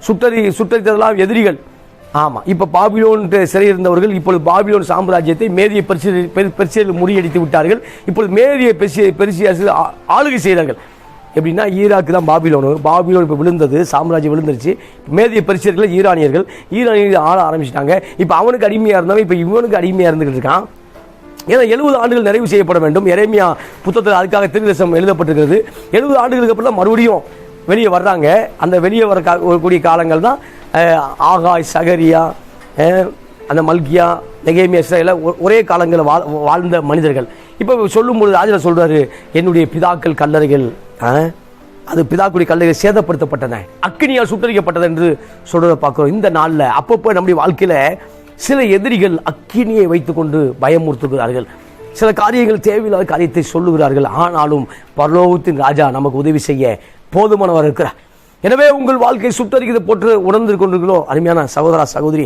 Speaker 1: சுட்டரித்ததெல்லாம் எதிரிகள். ஆமாம், இப்போ பாபிலோன் சிறை இருந்தவர்கள் இப்பொழுது பாபிலோன் சாம்ராஜ்யத்தை மேதிய பெர்சியர்கள் முறியடித்து விட்டார்கள். இப்பொழுது மேதிய பெர்சியர்கள் ஆளுகை செய்தார்கள். எப்படின்னா ஈராக்கு தான் பாபிலோன் இப்போ விழுந்தது, சாம்ராஜ்யம் விழுந்துருச்சு. மேதிய பெர்சியர்கள் ஈரானியர்கள் ஆள ஆரம்பிச்சிட்டாங்க. இப்போ அவனுக்கு அடிமையாக இருந்தவன் இப்போ இவனுக்கு அடிமையாக இருந்துகிட்டு இருக்கான். ஏன்னா 70 ஆண்டுகள் நிறைவு செய்யப்பட வேண்டும். எரேமியா புத்தகத்தில் அதுக்காக தீர்க்கதரிசனம் எழுதப்பட்டிருக்கிறது. 70 ஆண்டுகளுக்கு அப்புறம் மறுபடியும் வெளியே வர்றாங்க. அந்த வெளியே வரக்கூடிய காலங்கள் தான் ஆகாய், சகரியா, அந்த மல்கியா, நெகேமியா, எல்லாம் ஒரே காலங்களில் வாழ்ந்த மனிதர்கள். இப்போ சொல்லும்பொழுது ராஜா சொல்றாரு, என்னுடைய பிதாக்கள் கல்லறைகள், அது பிதாக்குடைய கல்லறைகள் சேதப்படுத்தப்பட்டன, அக்கினியால் சுட்டரிக்கப்பட்டது என்று சொல்றதை பார்க்கிறோம். இந்த நாளில் அப்பப்போ நம்முடைய வாழ்க்கையில சில எதிரிகள் அக்கினியை வைத்துக்கொண்டு பயமுறுத்துகிறார்கள். சில காரியங்கள், தேவையில்லாத காரியத்தை சொல்லுகிறார்கள். ஆனாலும் பரலோகத்தின் ராஜா நமக்கு உதவி செய்ய போதுமானவர் இருக்கிறார். எனவே உங்கள் வாழ்க்கை சுட்டரிக்கிறது போட்டு உணர்ந்து கொண்டிருக்கிறோ அருமையான சகோதரா, சகோதரி,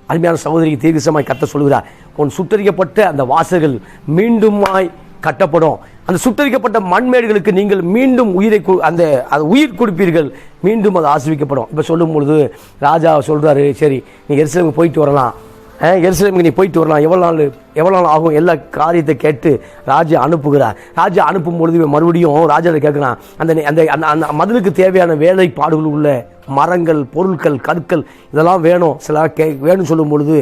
Speaker 1: அருமையான சகோதரிக்கு தீர்க்கமாய் கர்த்தர் சொல்கிறார், உன் சுட்டரிக்கப்பட்ட அந்த வாசல்கள் மீண்டுமாய் கட்டப்படும். அந்த சுட்டரிக்கப்பட்ட மண்மேடுகளுக்கு நீங்கள் மீண்டும் அந்த உயிர் கொடுப்பீர்கள், மீண்டும் அது ஆசிரிக்கப்படும். இப்போ சொல்லும் பொழுது ராஜா சொல்றாரு, சரி நீ எருசலேமுக்கு போயிட்டு வரலாம், எருசலேமுக்கு நீ போயிட்டு வரலாம், எவ்வளோ நாள் ஆகும், எல்லா காரியத்தை கேட்டு ராஜா அனுப்புகிறார். ராஜா அனுப்பும் பொழுது மறுபடியும் ராஜா கேட்குறான், அந்த மதிலுக்கு தேவையான வேலைப்பாடுகள் உள்ள மரங்கள், பொருட்கள், கற்கள் இதெல்லாம் வேணும், சில வேணும் சொல்லும் பொழுது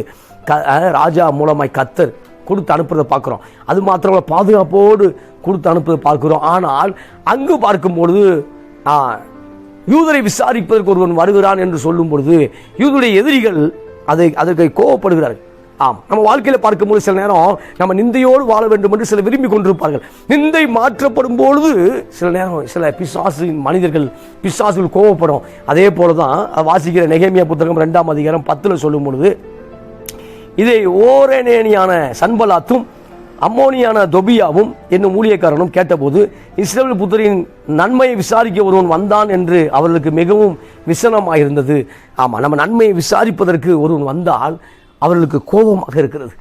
Speaker 1: ராஜா மூலமாய் கர்த்தர் கொடுத்து அனுப்புறதை பார்க்குறோம். அது மாத்திரமல்ல, பாதுகாப்போடு கொடுத்து அனுப்புறதை பார்க்கிறோம். ஆனால் அங்கு பார்க்கும்பொழுது யூதரை விசாரிப்பதற்கு ஒருவன் வருகிறான் என்று சொல்லும் பொழுது யூதருடைய எதிரிகள் அதற்கு கோவப்படுகிறார்கள். ஆம், நம்ம வாழ்க்கையில் பார்க்கும்போது சில நேரம் நம்ம நிந்தையோடு வாழ வேண்டும் என்று சில விரும்பி கொண்டிருப்பார்கள். நிந்தை மாற்றப்படும் பொழுது சில நேரம் சில பிசாசுகள் கோவப்படும். அதே போலதான் வாசிக்கிற நெகேமியா புத்தகம் 2ஆம் அதிகாரம் 10 சொல்லும் பொழுது, இதை ஓரேனியான சன்பலாத்தும் அம்மோனியான தொபியாவும் என்னும் ஊழியக்காரனும் கேட்டபோது, இஸ்ரவேல் புத்திரின் நன்மையை விசாரிக்க ஒருவன் வந்தான் என்று அவர்களுக்கு மிகவும் விசனமாயிருந்தது. ஆமாம், நம்ம நன்மையை விசாரிப்பதற்கு ஒருவன் வந்தால் அவர்களுக்கு கோபமாக இருக்கிறது.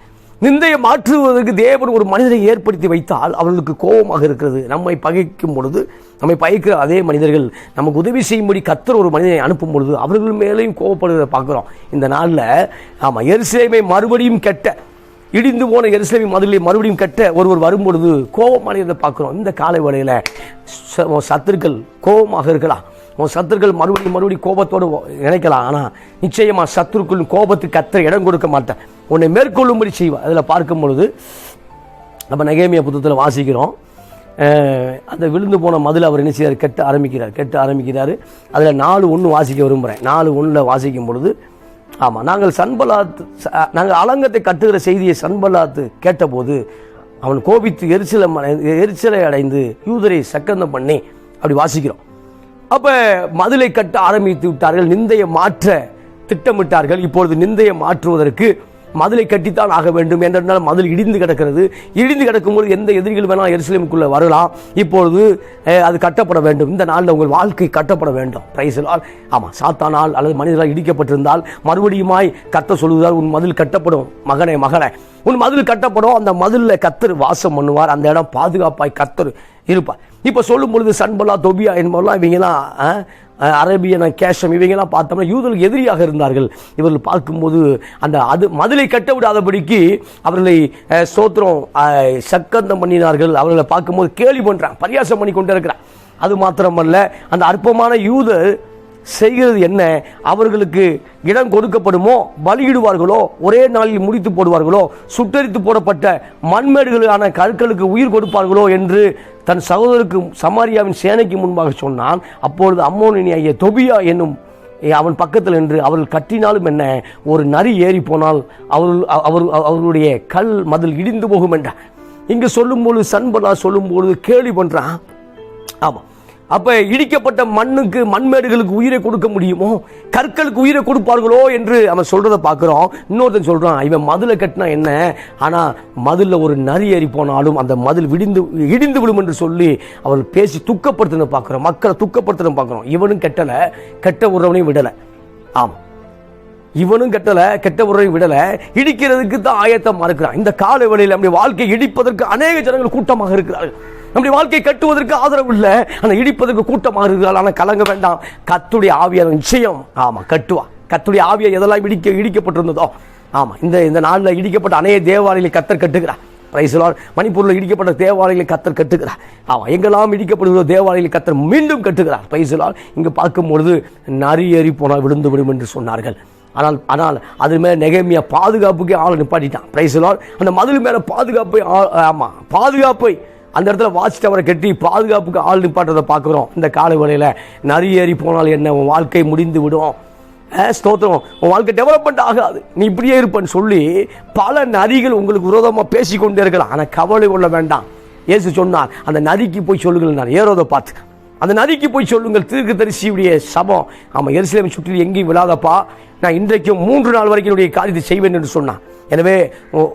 Speaker 1: நிந்தையை மாற்றுவதற்கு தேவன் ஒரு மனிதரை ஏற்படுத்தி வைத்தால் அவர்களுக்கு கோபமாக இருக்கிறது. நம்மை பகைக்கும் பொழுது, நம்மை பகைக்கிற அதே மனிதர்கள் நமக்கு உதவி செய்யும்படி கர்த்தர் ஒரு மனிதனை அனுப்பும் பொழுது அவர்கள் மேலேயும் கோபப்படுவதை பார்க்கிறோம். இந்த நாளில் ஆமாம், எருசலேமை மறுபடியும் இடிந்து போன எருசலேமின் மதிலை மறுபடியும் கட்ட ஒருவர் வரும்பொழுது கோபமானதை பார்க்கிறோம். இந்த காலை வேளையில் சத்துருக்கள் கோபமாக இருக்கலாம். உன் சத்துருக்கள் மறுபடியும் கோபத்தோடு நினைக்கலாம். ஆனால் நிச்சயமாக சத்துருக்கள் கோபத்துக்கு கர்த்தர் இடம் கொடுக்க மாட்டேன், உன்னை மேற்கொள்ளும்படி செய்வார். அதில் பார்க்கும் பொழுது நம்ம நெகேமியா புத்தகத்தில் வாசிக்கிறோம், அந்த விழுந்து போன மதில் அவர் என்ன செய்கிறார், கெட்ட ஆரம்பிக்கிறார். அதில் 4:1 வாசிக்க விரும்புகிறேன். 4:1 வாசிக்கும் பொழுது, ஆமாம், நாங்கள் அலங்கத்தை கட்டுகிற செய்தியை சன்பலாத்து கேட்டபோது அவன் கோபித்து எரிச்சலை அடைந்து யூதரை சக்கந்தம் பண்ணி அப்படி வாசிக்கிறோம். அப்போ மதிலை கட்ட ஆரம்பித்து விட்டார்கள், நிந்தையை மாற்ற திட்டமிட்டார்கள். இப்பொழுது நிந்தையை மாற்றுவதற்கு மதிலை கட்டித்தான் ஆக வேண்டும் என்றால் மதில் இடிந்து கிடக்கிறது. இடிந்து கிடக்கும்போது எந்த எதிரிகள் வேணால் எருசலேமுக்குள்ளே வரலாம். இப்பொழுது அது கட்டப்பட வேண்டும். இந்த நாளில் உங்கள் வாழ்க்கை கட்டப்பட வேண்டும். பிரைஸ்லால். ஆமாம், சாத்தானால் அல்லது மனிதர்களால் இடிக்கப்பட்டிருந்தால் மறுபடியுமாய் கர்த்தர் சொல்லுகிறார், உன் மதில் கட்டப்படும் மகனே, உன் மதில் கட்டப்படும். அந்த மதிலில் கர்த்தர் வாசம் பண்ணுவார். அந்த இடம் பாதுகாப்பாய் கர்த்தர் இருப்பார். இப்போ சொல்லும் பொழுது சன்பலா, தொபியா என்பவெல்லாம் இவங்கெல்லாம் அரேபியன், கேஷம் இவங்கெல்லாம் பார்த்தோம்னா யூதர்களுக்கு எதிரியாக இருந்தார்கள். இவர்கள் பார்க்கும்போது அந்த மதிலை கட்ட விடாதபடிக்கு அவர்களை ஸ்தோத்திரம் சக்கந்தம் பண்ணினார்கள். அவர்களை பார்க்கும்போது கேலி பண்ணுறான், பரியாசம் பண்ணி கொண்டு இருக்கிறான். அது மாத்திரமல்ல, அந்த அற்பமான யூதர் செய்கிறது என்ன, அவர்களுக்கு இடம் கொடுக்கப்படுமோ, பலியிடுவார்களோ, ஒரே நாளில் முடித்து போடுவார்களோ, சுட்டரித்து போடப்பட்ட மண்மேடுகளான கற்களுக்கு உயிர் கொடுப்பார்களோ என்று தன் சகோதரருக்கு சமாரியாவின் சேனைக்கு முன்பாக சொன்னான். அப்பொழுது அம்மோனிய தொபியா என்னும் அவன் பக்கத்தில் நின்று, அவர்கள் கட்டினாலும் என்ன, ஒரு நரி ஏறி போனால் அவர்களுடைய கல் மதில் இடிந்து போகும் என்றார். இங்கு சொல்லும்போது சன்பலா சொல்லும்போது கேலி பண்றான். ஆமாம், அப்ப இடிக்கப்பட்ட மண்ணுக்கு மண்மேடுகளுக்கு உயிரை கொடுக்க முடியுமோ, கற்களுக்கு உயிரை கொடுப்பார்களோ என்று அவன் சொல்றதை பார்க்கிறோம். இன்னொருத்தன் சொல்றான், இவன் மதுளை கட்டினா என்ன, ஆனா மதுல ஒரு நரி ஏறி போனாலும் அந்த மதில் இடிந்து விடும் என்று சொல்லி அவள் பேசி துக்கப்படுத்தின பார்க்கிறோம், மக்களை துக்கப்படுத்தின பார்க்கிறோம். இவனும் கெட்டல, கெட்ட உறவனையும் விடல. ஆமா, இவனும் கெட்டல, கெட்ட உறவை விடல, இடிக்கிறதுக்கு தான் ஆயத்தமா இருக்கிறான். இந்த கால வேளையில் நம்முடைய வாழ்க்கை இடிப்பதற்கு அநேக ஜனங்கள் கூட்டமாக இருக்கிறார்கள். நம்முடைய வாழ்க்கை கட்டுவதற்கு ஆதரவு இல்லை, ஆனா இடிப்பதற்கு கூட்டமாக இருக்கிறார்கள். ஆனா கலங்க வேண்டாம், கர்த்தருடைய ஆவியான நிச்சயம் ஆமா கட்டுவா. கர்த்தருடைய ஆவியை எதெல்லாம் இடிக்கப்பட்டிருந்ததோ, ஆமா இந்த நாளில் இடிக்கப்பட்ட அநேக தேவாலயங்களை கர்த்தர் கட்டுகிறார். Praise the Lord. மணிப்பூரில் இடிக்கப்பட்ட தேவாலயங்களை கர்த்தர் கட்டுகிறார். ஆமா, எங்கெல்லாம் இடிக்கப்படுகிற தேவாலயங்களை கர்த்தர் மீண்டும் கட்டுகிறார். Praise the Lord. இங்கு பார்க்கும்பொழுது நரி ஏறி போனால் விழுந்து விடும் என்று சொன்னார்கள். ஆனால் அது மேல நெகேமியா பாதுகாப்புக்கே ஆளை நிப்பாட்டிட்டான். Praise the Lord. அந்த மதில் மேல பாதுகாப்பை அந்த இடத்துல வாட்ச் டவரை கட்டி பாதுகாப்புக்கு ஆள் நிப்பாட்டதை பார்க்கிறோம். இந்த காலை வேளையில நரி ஏறி போனால் என்ன, உன் வாழ்க்கை முடிந்து விடும், ஸ்தோத்திரம், உன் வாழ்க்கை டெவலப்மெண்ட் ஆகாது, நீ இப்படியே இருப்பேன்னு சொல்லி பல நரிகள் உங்களுக்கு விரோதமா பேசிக்கொண்டே இருக்கலாம். ஆனா கவலை கொள்ள வேண்டாம். இயேசு சொன்னார், அந்த நரிக்கு போய் சொல்லுங்கள், நான் ஏரோதை பார்த்து அந்த நரிக்கு போய் சொல்லுங்கள், தீர்க்கதரிசியுடைய சபம் ஆமா எருசலேமை சுற்றி எங்கேயும் விழாதப்பா, நான் இன்றைக்கும் 3 நாள் வரைக்கும் என்னுடைய காரியத்தை செய்வேன் என்று சொன்னான். எனவே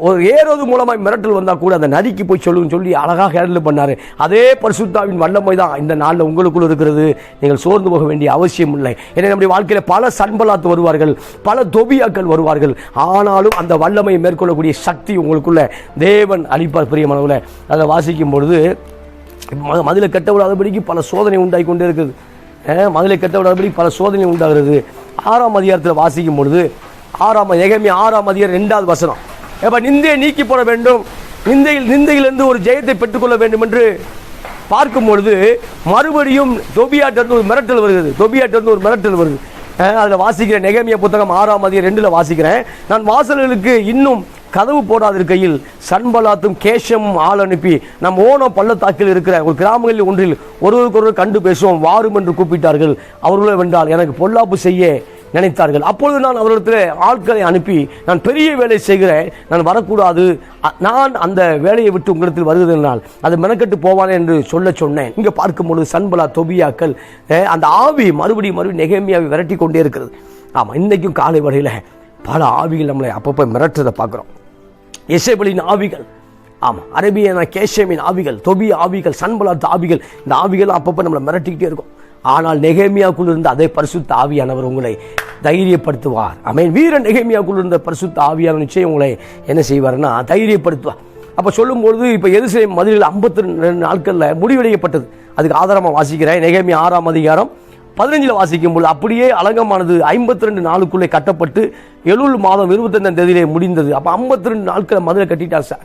Speaker 1: ஒரு ஏரோது மூலமாய் மிரட்டல் வந்தா கூட அந்த நரிக்கு போய் சொல்லுன்னு சொல்லி அழகாக ஹேண்டில் பண்ணாரு. அதே பரிசுத்தாவின் வல்லமை தான் இந்த நாளில் உங்களுக்குள்ள இருக்கிறது. நீங்கள் சோர்ந்து போக வேண்டிய அவசியம் இல்லை. ஏன்னா நம்முடைய வாழ்க்கையில பல சன்பலாத்து வருவார்கள், பல தொபியாக்கள் வருவார்கள். ஆனாலும் அந்த வல்லமையை மேற்கொள்ளக்கூடிய சக்தி உங்களுக்குள்ள தேவன் அளிப்பார். பிரியமானவர்களே, அதை வாசிக்கும் பொழுது மதிலை கட்ட விடாதபடிக்கு பல சோதனை உண்டாகி கொண்டே இருக்குது. மதிலை கட்ட விடாதபடி பல சோதனை உண்டாகிறது. 6ஆம் அதிகாரத்தில் வாசிக்கும் பொழுது நெகேமியா 6ஆம் அதிகாரம் 2வது வசனம், எப்ப நிந்தையை நீக்கி போட வேண்டும், நிந்தையிலிருந்து ஒரு ஜெயத்தை பெற்றுக்கொள்ள வேண்டும் என்று பார்க்கும் பொழுது மறுபடியும் தொபியாட்டிருந்து ஒரு மிரட்டல் வருது. அதில் வாசிக்கிறேன், நெகேமியா புத்தகம் 6ஆம் அதிகாரம் 2ல் வாசிக்கிறேன், நான் வாசல்களுக்கு இன்னும் கதவு போடாதிருக்கையில் சன்பலாத்தும் கேஷமும் ஆள் அனுப்பி நம் ஓனம் பள்ளத்தாக்கில் இருக்கிற ஒரு கிராமங்களில் ஒன்றில் ஒருவருக்கொருவர் கண்டு பேசுவோம் வாரும் என்று கூப்பிட்டார்கள். அவர்களோ வென்றால் எனக்கு பொல்லாப்பு செய்ய நினைத்தார்கள். அப்பொழுது நான் அவரிடத்தில் ஆட்களை அனுப்பி, நான் பெரிய வேலை செய்கிறேன், நான் வரக்கூடாது, நான் அந்த வேலையை விட்டு உங்களிடத்தில் வருவதனால் அது மெனக்கெட்டு போவானே என்று சொன்னேன். இங்கே பார்க்கும்பொழுது சன்பலா தொபியாக்கள் அந்த ஆவி மறுபடியும் நெகேமியாவை விரட்டி கொண்டே இருக்கிறது. ஆமாம், இன்றைக்கும் காலை வரையில் பல ஆவிகள் நம்மளை அப்பப்போ மிரட்டுறதை பார்க்குறோம். எசேபலின் ஆவிகள், ஆமாம், அரேபியன் கேஷமின் ஆவிகள், தொபி ஆவிகள், சன்பலாத் ஆவிகள், இந்த ஆவிகள் அப்பப்போ நம்மளை மிரட்டிக்கிட்டே இருக்கும். ஆனால் நெகேமியாக்குள் இருந்த அதே பரிசுத்த ஆவியானவர் உங்களை தைரியப்படுத்துவார். ஆமென். வீரன் நெகேமியாக்குள் இருந்த பரிசுத்த ஆவியானவர் நிச்சயம் உங்களை என்ன செய்வார்னா தைரியப்படுத்துவார். அப்போ சொல்லும்பொழுது இப்போ எருசலேம் மதிலில் 52 நாட்களில் முடிவடையப்பட்டது. அதுக்கு ஆதாரமாக வாசிக்கிறேன், நெகேமியா 6ஆம் அதிகாரம் 15 வாசிக்கும்போது அப்படியே அலங்கமானது 52 நாளுக்குள்ளே கட்டப்பட்டு எலுல் மாதம் 25ஆம் தேதியிலே முடிந்தது. அப்போ 52 நாட்களை மதுரை கட்டிட்டார் சார்.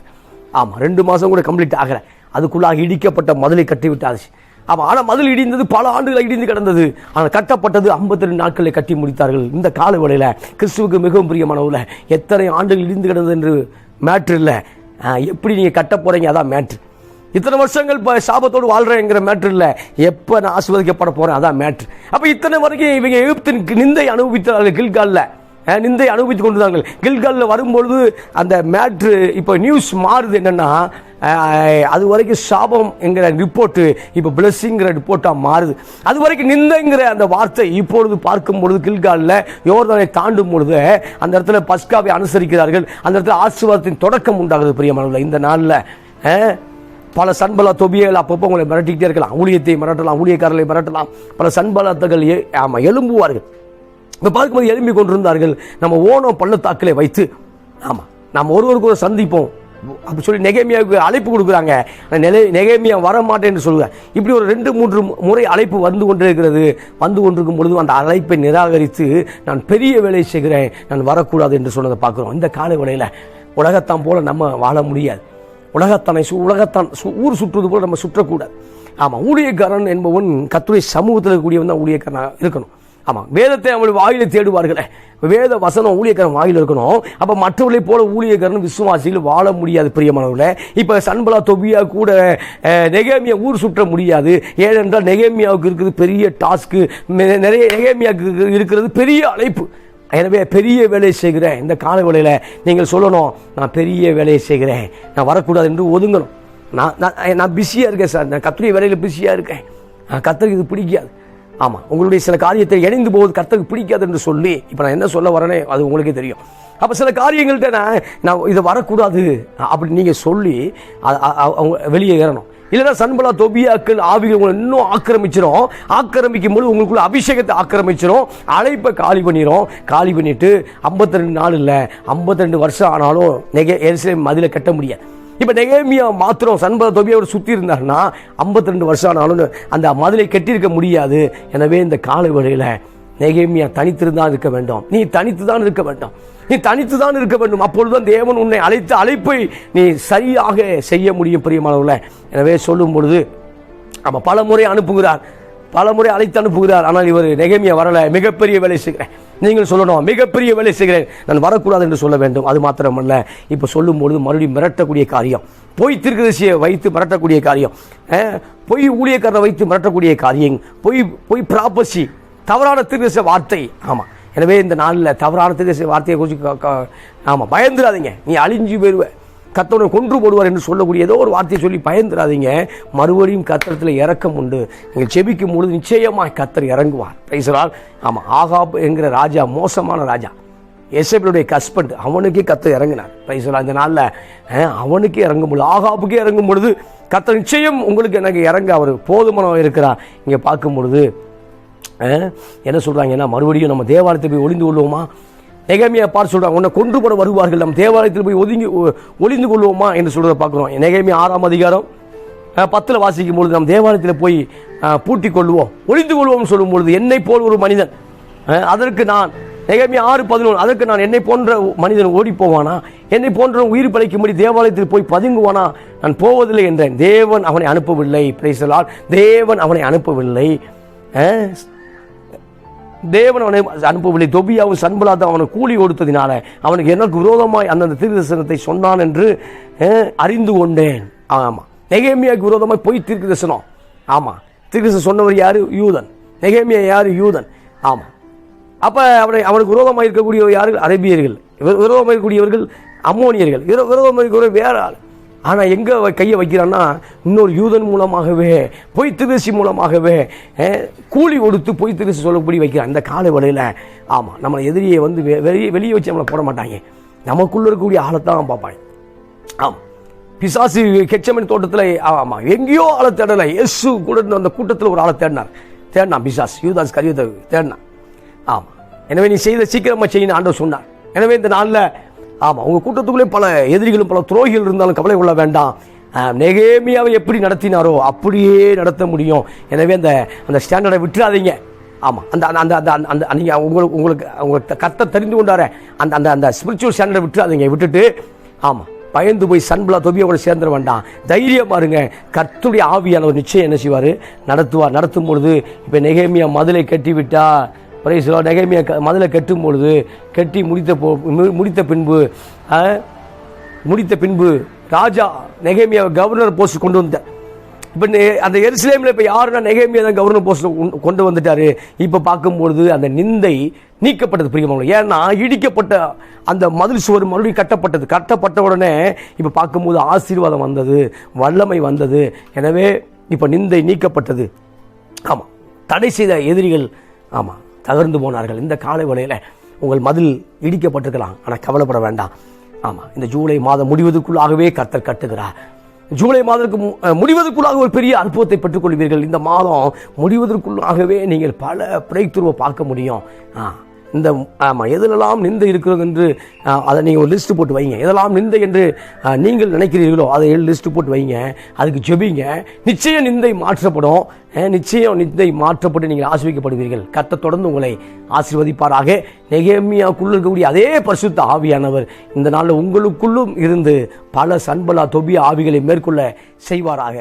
Speaker 1: ஆமாம், 2 மாதம் கூட கம்ப்ளீட் ஆகல, அதுக்குள்ளாக இடிக்கப்பட்ட மதுளை கட்டி விட்டாச்சு. ஆமாம், ஆனால் மதில் இடிந்தது பல ஆண்டுகளை இடிந்து கிடந்தது. ஆனால் கட்டப்பட்டது 52 நாட்களை கட்டி முடித்தார்கள். இந்த கால வேளையில் கிறிஸ்துவுக்கு மிகவும் பிரியமானவர்களே, எத்தனை ஆண்டுகள் இடிந்து கிடந்தது என்று மேட்ரு இல்லை, எப்படி நீங்கள் கட்ட போறீங்க அதான் மேட்ரு. இத்தனை வருஷங்கள் சாபத்தோடு வாழ்றேங்கிற மேட்ரு இல்லை, எப்போ நான் ஆசீர்வதிக்கப்பட போறேன் அதான் மேட்ரு. அப்போ இத்தனை வரைக்கும் இவங்க எகிப்தின் நிந்தை அனுபவித்தார்கள், கில்காலில் நிந்தை அனுபவித்துக் கொண்டிருந்தார்கள். கில்காலில் வரும்பொழுது அந்த மேட்ரு இப்போ நியூஸ் மாறுது. என்னன்னா அது வரைக்கும் சாபம் என்கிற ரிப்போர்ட்டு இப்போ பிளஸ்ஸிங்கிற ரிப்போர்ட்டாக மாறுது. அது வரைக்கும் நிந்தைங்கிற அந்த வார்த்தை இப்பொழுது பார்க்கும் பொழுது கில்காலில் யோர்தானை தாண்டும் பொழுது அந்த இடத்துல பஸ்காவை அனுசரிக்கிறார்கள். அந்த இடத்துல ஆசீர்வாதத்தின் தொடக்கம் உண்டாகுது. பிரியமானவர்களே, இந்த நாளில் பல சன்பலா தொபியர்கள் அப்பப்போ உங்களை மிரட்டிக்கிட்டே இருக்கலாம். ஊழியத்தை மிரட்டலாம், ஊழியக்காரர்களை மிரட்டலாம், பல சன்பலாத்தர்கள் ஆமாம் எழும்புவார்கள். இப்போ பார்க்கும்போது எழும்பி கொண்டிருந்தார்கள். நம்ம ஓனம் பள்ளத்தாக்கிலே வைத்து ஆமாம் நாம் ஒருவருக்கு ஒரு சந்திப்போம் அப்படி சொல்லி நெகேமியாவுக்கு அழைப்பு கொடுக்குறாங்க. நெகேமியா வர மாட்டேன்னு சொல்லுவேன். இப்படி ஒரு 2-3 முறை அழைப்பு வந்து கொண்டிருக்கும் பொழுது அந்த அழைப்பை நிராகரித்து நான் பெரிய வேலை செய்கிறேன், நான் வரக்கூடாது என்று சொன்னதை பார்க்குறோம். இந்த கால வேளையில் உலகத்தான் போல நம்ம வாழ முடியாது. உலகத்தான் ஊர் சுற்றுவது போல நம்ம சுற்றக்கூடாது. ஆமாம், ஊழியக்காரன் என்பவன் கர்த்தருடைய சமூகத்தில் இருக்கக்கூடியவன் தான் ஊழியக்காரனாக இருக்கணும். ஆமாம், வேதத்தை அவள் வாயில தேடுவார்களே, வேத வசனம் ஊழியக்காரன் வாயில் இருக்கணும். அப்போ மற்றவர்களை போல ஊழியக்காரன் விசுவாசிகள் வாழ முடியாது. பிரியமானவர்களே, இப்போ சன்பலா தொபியா கூட நெகேமியா ஊர் சுற்ற முடியாது. ஏனென்றால் நெகேமியாவுக்கு இருக்கிறது பெரிய டாஸ்க்கு, நிறைய நெகேமியாவுக்கு இருக்கிறது பெரிய அழைப்பு. எனவே பெரிய வேலையை செய்கிறேன். இந்த கால வேளையில் நீங்கள் சொல்லணும், நான் பெரிய வேலையை செய்கிறேன், நான் வரக்கூடாது என்று ஒதுங்கணும். நான் பிஸியாக இருக்கேன் சார், நான் கர்த்தருடைய வேலையில் பிஸியாக இருக்கேன். கர்த்தருக்கு இது பிடிக்காது. ஆமாம், உங்களுடைய சில காரியத்தை இணைந்து போவது கர்த்தருக்கு பிடிக்காது என்று சொல்லி இப்போ நான் என்ன சொல்ல வரேனே அது உங்களுக்கே தெரியும். அப்போ சில காரியங்கள்ட்ட நான் இதை வரக்கூடாது அப்படி நீங்கள் சொல்லி அவங்க வெளியே ஏறணும். இல்லைன்னா சன்பலா தொபியாக்கள் ஆவிகள் உங்களை இன்னும் ஆக்கிரமிக்கும் போது உங்களுக்குள்ள அபிஷேகத்தை ஆக்கிரமிச்சிடும், அழைப்பை காலி பண்ணிட்டு 52 நாள் இல்லை 52 வருஷம் ஆனாலும் எருசலேம் மதிலை கட்ட முடியாது. இப்போ நெகேமியா மாத்திரம் சன்பலா தொபியாவோட சுற்றி இருந்தாருன்னா 52 வருஷம் ஆனாலும் அந்த மதிலை கட்டியிருக்க முடியாது. எனவே இந்த கால வேளையில் நெகேமியா தனித்துதான் இருக்க வேண்டும். நீ தனித்துதான் இருக்க வேண்டும். அப்பொழுதுதான் தேவன் உன்னை அழைத்த அழைப்பை நீ சரியாக செய்ய முடியும் பிரியமானவர்களே. எனவே சொல்லும் பொழுது பல முறை அனுப்புகிறார், பல முறை அழைத்து அனுப்புகிறார். ஆனால் இவர் நெகேமியா வரல, மிகப்பெரிய வேலை செய்கிறேன். நீங்கள் சொல்லணும், மிகப்பெரிய வேலை செய்கிறேன், நான் வரக்கூடாது என்று சொல்ல வேண்டும். அது மாத்திரமல்ல, இப்போ சொல்லும் பொழுது மறுபடியும் மிரட்டக்கூடிய காரியம், பொய் தீர்க்கதரிசியை வைத்து மிரட்டக்கூடிய காரியம், பொய் ஊழியக்காரரை வைத்து மிரட்டக்கூடிய காரியம், பொய் ப்ராபசி, தவறான தீர்க்கதரிசி வார்த்தை. ஆமாம், எனவே இந்த நாளில் தவறான தீர்க்கதரிசி வார்த்தையை குறித்து பயந்துடாதீங்க. நீ அழிஞ்சு போயிடுவ, கர்த்தரை கொன்று போடுவார் என்று சொல்லக்கூடிய ஏதோ ஒரு வார்த்தையை சொல்லி பயந்துடாதீங்க. மறுபடியும் கர்த்தரத்தில் இரக்கம் உண்டு. நீங்கள் செபிக்கும் பொழுது நிச்சயமாக கர்த்தர் இறங்குவார். பேசுகிறார். ஆமாம், ஆகாப் என்கிற ராஜா மோசமான ராஜா, எசேபேலுடைய ஹஸ்பண்ட், அவனுக்கே கர்த்தர் இறங்கினார். பேசுகிறார். இந்த நாளில் அவனுக்கே இறங்கும் பொழுது, ஆகாப்புக்கே இறங்கும் பொழுது கர்த்தர் நிச்சயம் உங்களுக்கு எனக்கு இறங்க அவர் போதுமானவர் இருக்கிறார். இங்கே பார்க்கும் பொழுது என்ன சொல்கிறாங்கன்னா, மறுபடியும் நம்ம தேவாலயத்தை போய் ஒளிந்து கொள்வோமா? நெகேமியா பார்த்து சொல்கிறாங்க, உன்னை கொண்டு போட வருவார்கள், நம்ம தேவாலயத்தில் போய் ஒளிந்து கொள்வோமா என்று சொல்கிறத பார்க்குறோம். நெகேமியா 6ஆம் அதிகாரம் 10 வாசிக்கும் பொழுது நம்ம தேவாலயத்தில் போய் பூட்டி கொள்வோம், ஒளிந்து கொள்வோம் சொல்லும் பொழுது, என்னை போல் ஒரு மனிதன், அதற்கு நான் நெகேமியா 6:11, அதற்கு நான் என்னை போன்ற மனிதன் ஓடி போவானா? என்னை போன்ற உயிர் பிழைக்கும்படி தேவாலயத்தில் போய் பதுங்குவானா? நான் போவதில்லை என்றேன். தேவன் அவனை அனுப்பவில்லை. Praise the Lord. தேவன் அவனை அனுப்பவில்லை. தேவன் அவனை அனுப்பவில்லை. தொபியாவும் சன்பலாத்தும் அவனுக்கு கூலி கொடுத்ததினால அவனுக்கு எனக்கு விரோதமாய் அந்தந்த தீர்க்கதரிசனத்தை சொன்னான் என்று அறிந்து கொண்டேன். ஆமாம், நெகேமியாவுக்கு விரோதமாய் போய் தீர்க்கதரிசனம். ஆமாம், தீர்க்கதரிசனம் சொன்னவர் யாரு? யூதன். நெகேமியா யாரு? யூதன். ஆமாம், அப்போ அவனுக்கு விரோதமாக இருக்கக்கூடிய யார்கள்? அரேபியர்கள். விரோதமாக இருக்கக்கூடியவர்கள் அம்மோனியர்கள். விரோதமாக இருக்கக்கூடிய வேற ஆள். ஆனால் எங்கே கையை வைக்கிறான்னா, இன்னொரு யூதன் மூலமாகவே, பொய் தீர்க்கதரிசி மூலமாகவே கூலி கொடுத்து பொய் தீர்க்கதரிசி சொல்லப்படி வைக்கிறான். இந்த கால வேளையில் ஆமாம், நம்மளை எதிரியை வந்து வெளியே வச்சு நம்மளை போட மாட்டாங்க, நமக்குள்ளே இருக்கக்கூடிய ஆழத்தான் பார்ப்பாங்க. ஆமாம், பிசாசு கெச்சமன் தோட்டத்தில் ஆமாம் எங்கேயோ ஆளை தேடலை, இயேசு கூட அந்த கூட்டத்தில் ஒரு ஆளை தேடினான் பிசாஸ், யூதாஸ் கரியத்தை தேடினான். ஆமாம், எனவே நீ செய்த சீக்கிரமாக செய்யணும் ஆண்டவர் சொன்னார். எனவே இந்த நாளில் ஆமாம், உங்கள் கூட்டத்துக்குள்ளே பல எதிரிகளும் பல துரோகிகள் இருந்தாலும் கவலை கொள்ள வேண்டாம். நெகேமியாவை எப்படி நடத்தினாரோ அப்படியே நடத்த முடியும். எனவே அந்த ஸ்டாண்டர்டை விட்டுறாதீங்க. ஆமாம், அந்த அந்த அந்த அந்த நீங்கள் உங்களுக்கு கர்த்தர் தெரிந்து கொண்டார அந்த அந்த அந்த ஸ்பிரிச்சுவல் ஸ்டாண்டர்டை விட்டுட்டு ஆமாம் பயந்து போய் சன்பலா தொபியோட சேர்ந்துட வேண்டாம். தைரியம் பாருங்க, கர்த்தருடைய ஆவியானவர் நிச்சயம் என்ன செய்வார்? நடத்தும் பொழுது இப்போ நெகேமியா மதிலை கட்டிவிட்டா, நெகேமியா மதிலை கட்டும் பொழுது கட்டி முடித்த பின்பு ராஜா நெகேமியா கவர்னர் போஸ்ட் கொண்டு வந்தார். இப்போ அந்த எருசலேமில் இப்போ யாருன்னா நெகேமியா தான் கவர்னர் போஸ்ட் கொண்டு வந்துட்டாரு. இப்போ பார்க்கும்பொழுது அந்த நிந்தை நீக்கப்பட்டது பிரியமானவர்களே. ஏன்னா இடிக்கப்பட்ட அந்த மதில் சுவர் மறுபடியும் கட்டப்பட்ட உடனே இப்போ பார்க்கும்போது ஆசீர்வாதம் வந்தது, வல்லமை வந்தது. எனவே இப்போ நிந்தை நீக்கப்பட்டது. ஆமாம், தடை செய்த எதிரிகள் ஆமாம் தகர்ந்து போனார்கள். இந்த காலை வேளையில் உங்கள் மதில் இடிக்கப்பட்டிருக்கலாம், ஆனால் கவலைப்பட வேண்டாம். ஆமாம், இந்த ஜூலை மாதம் முடிவதற்குள்ளாகவே கர்த்தர் கட்டுகிறார். ஜூலை மாதத்துக்கு முடிவதற்குள்ளாக ஒரு பெரிய அற்புதத்தை பெற்றுக்கொள்வீர்கள். இந்த மாதம் முடிவதற்குள்ளாகவே நீங்கள் பல பிரேக் த்ரூவை பார்க்க முடியும். இந்த ஆமாம், எதிலெல்லாம் நிந்தை இருக்கிறது என்று அதை நீங்கள் ஒரு லிஸ்ட்டு போட்டு வைங்க. எதெல்லாம் நிந்தை என்று நீங்கள் நினைக்கிறீர்களோ அதை லிஸ்ட்டு போட்டு வைங்க. அதுக்கு ஜெபிங்க. நிச்சயம் நிந்தை மாற்றப்படும். நிந்தை மாற்றப்பட்டு நீங்கள் ஆசீர்வதிக்கப்படுவீர்கள். கர்த்தர் தொடர்ந்து உங்களை ஆசீர்வதிப்பாராக. நெகேமியாவுக்குள்ள இருக்கக்கூடிய அதே பரிசுத்த ஆவியானவர் இந்த நாளில் உங்களுக்குள்ளும் இருந்து பல சன்பலா தொபியா ஆவிகளை மேற்கொள்ள செய்வாராக.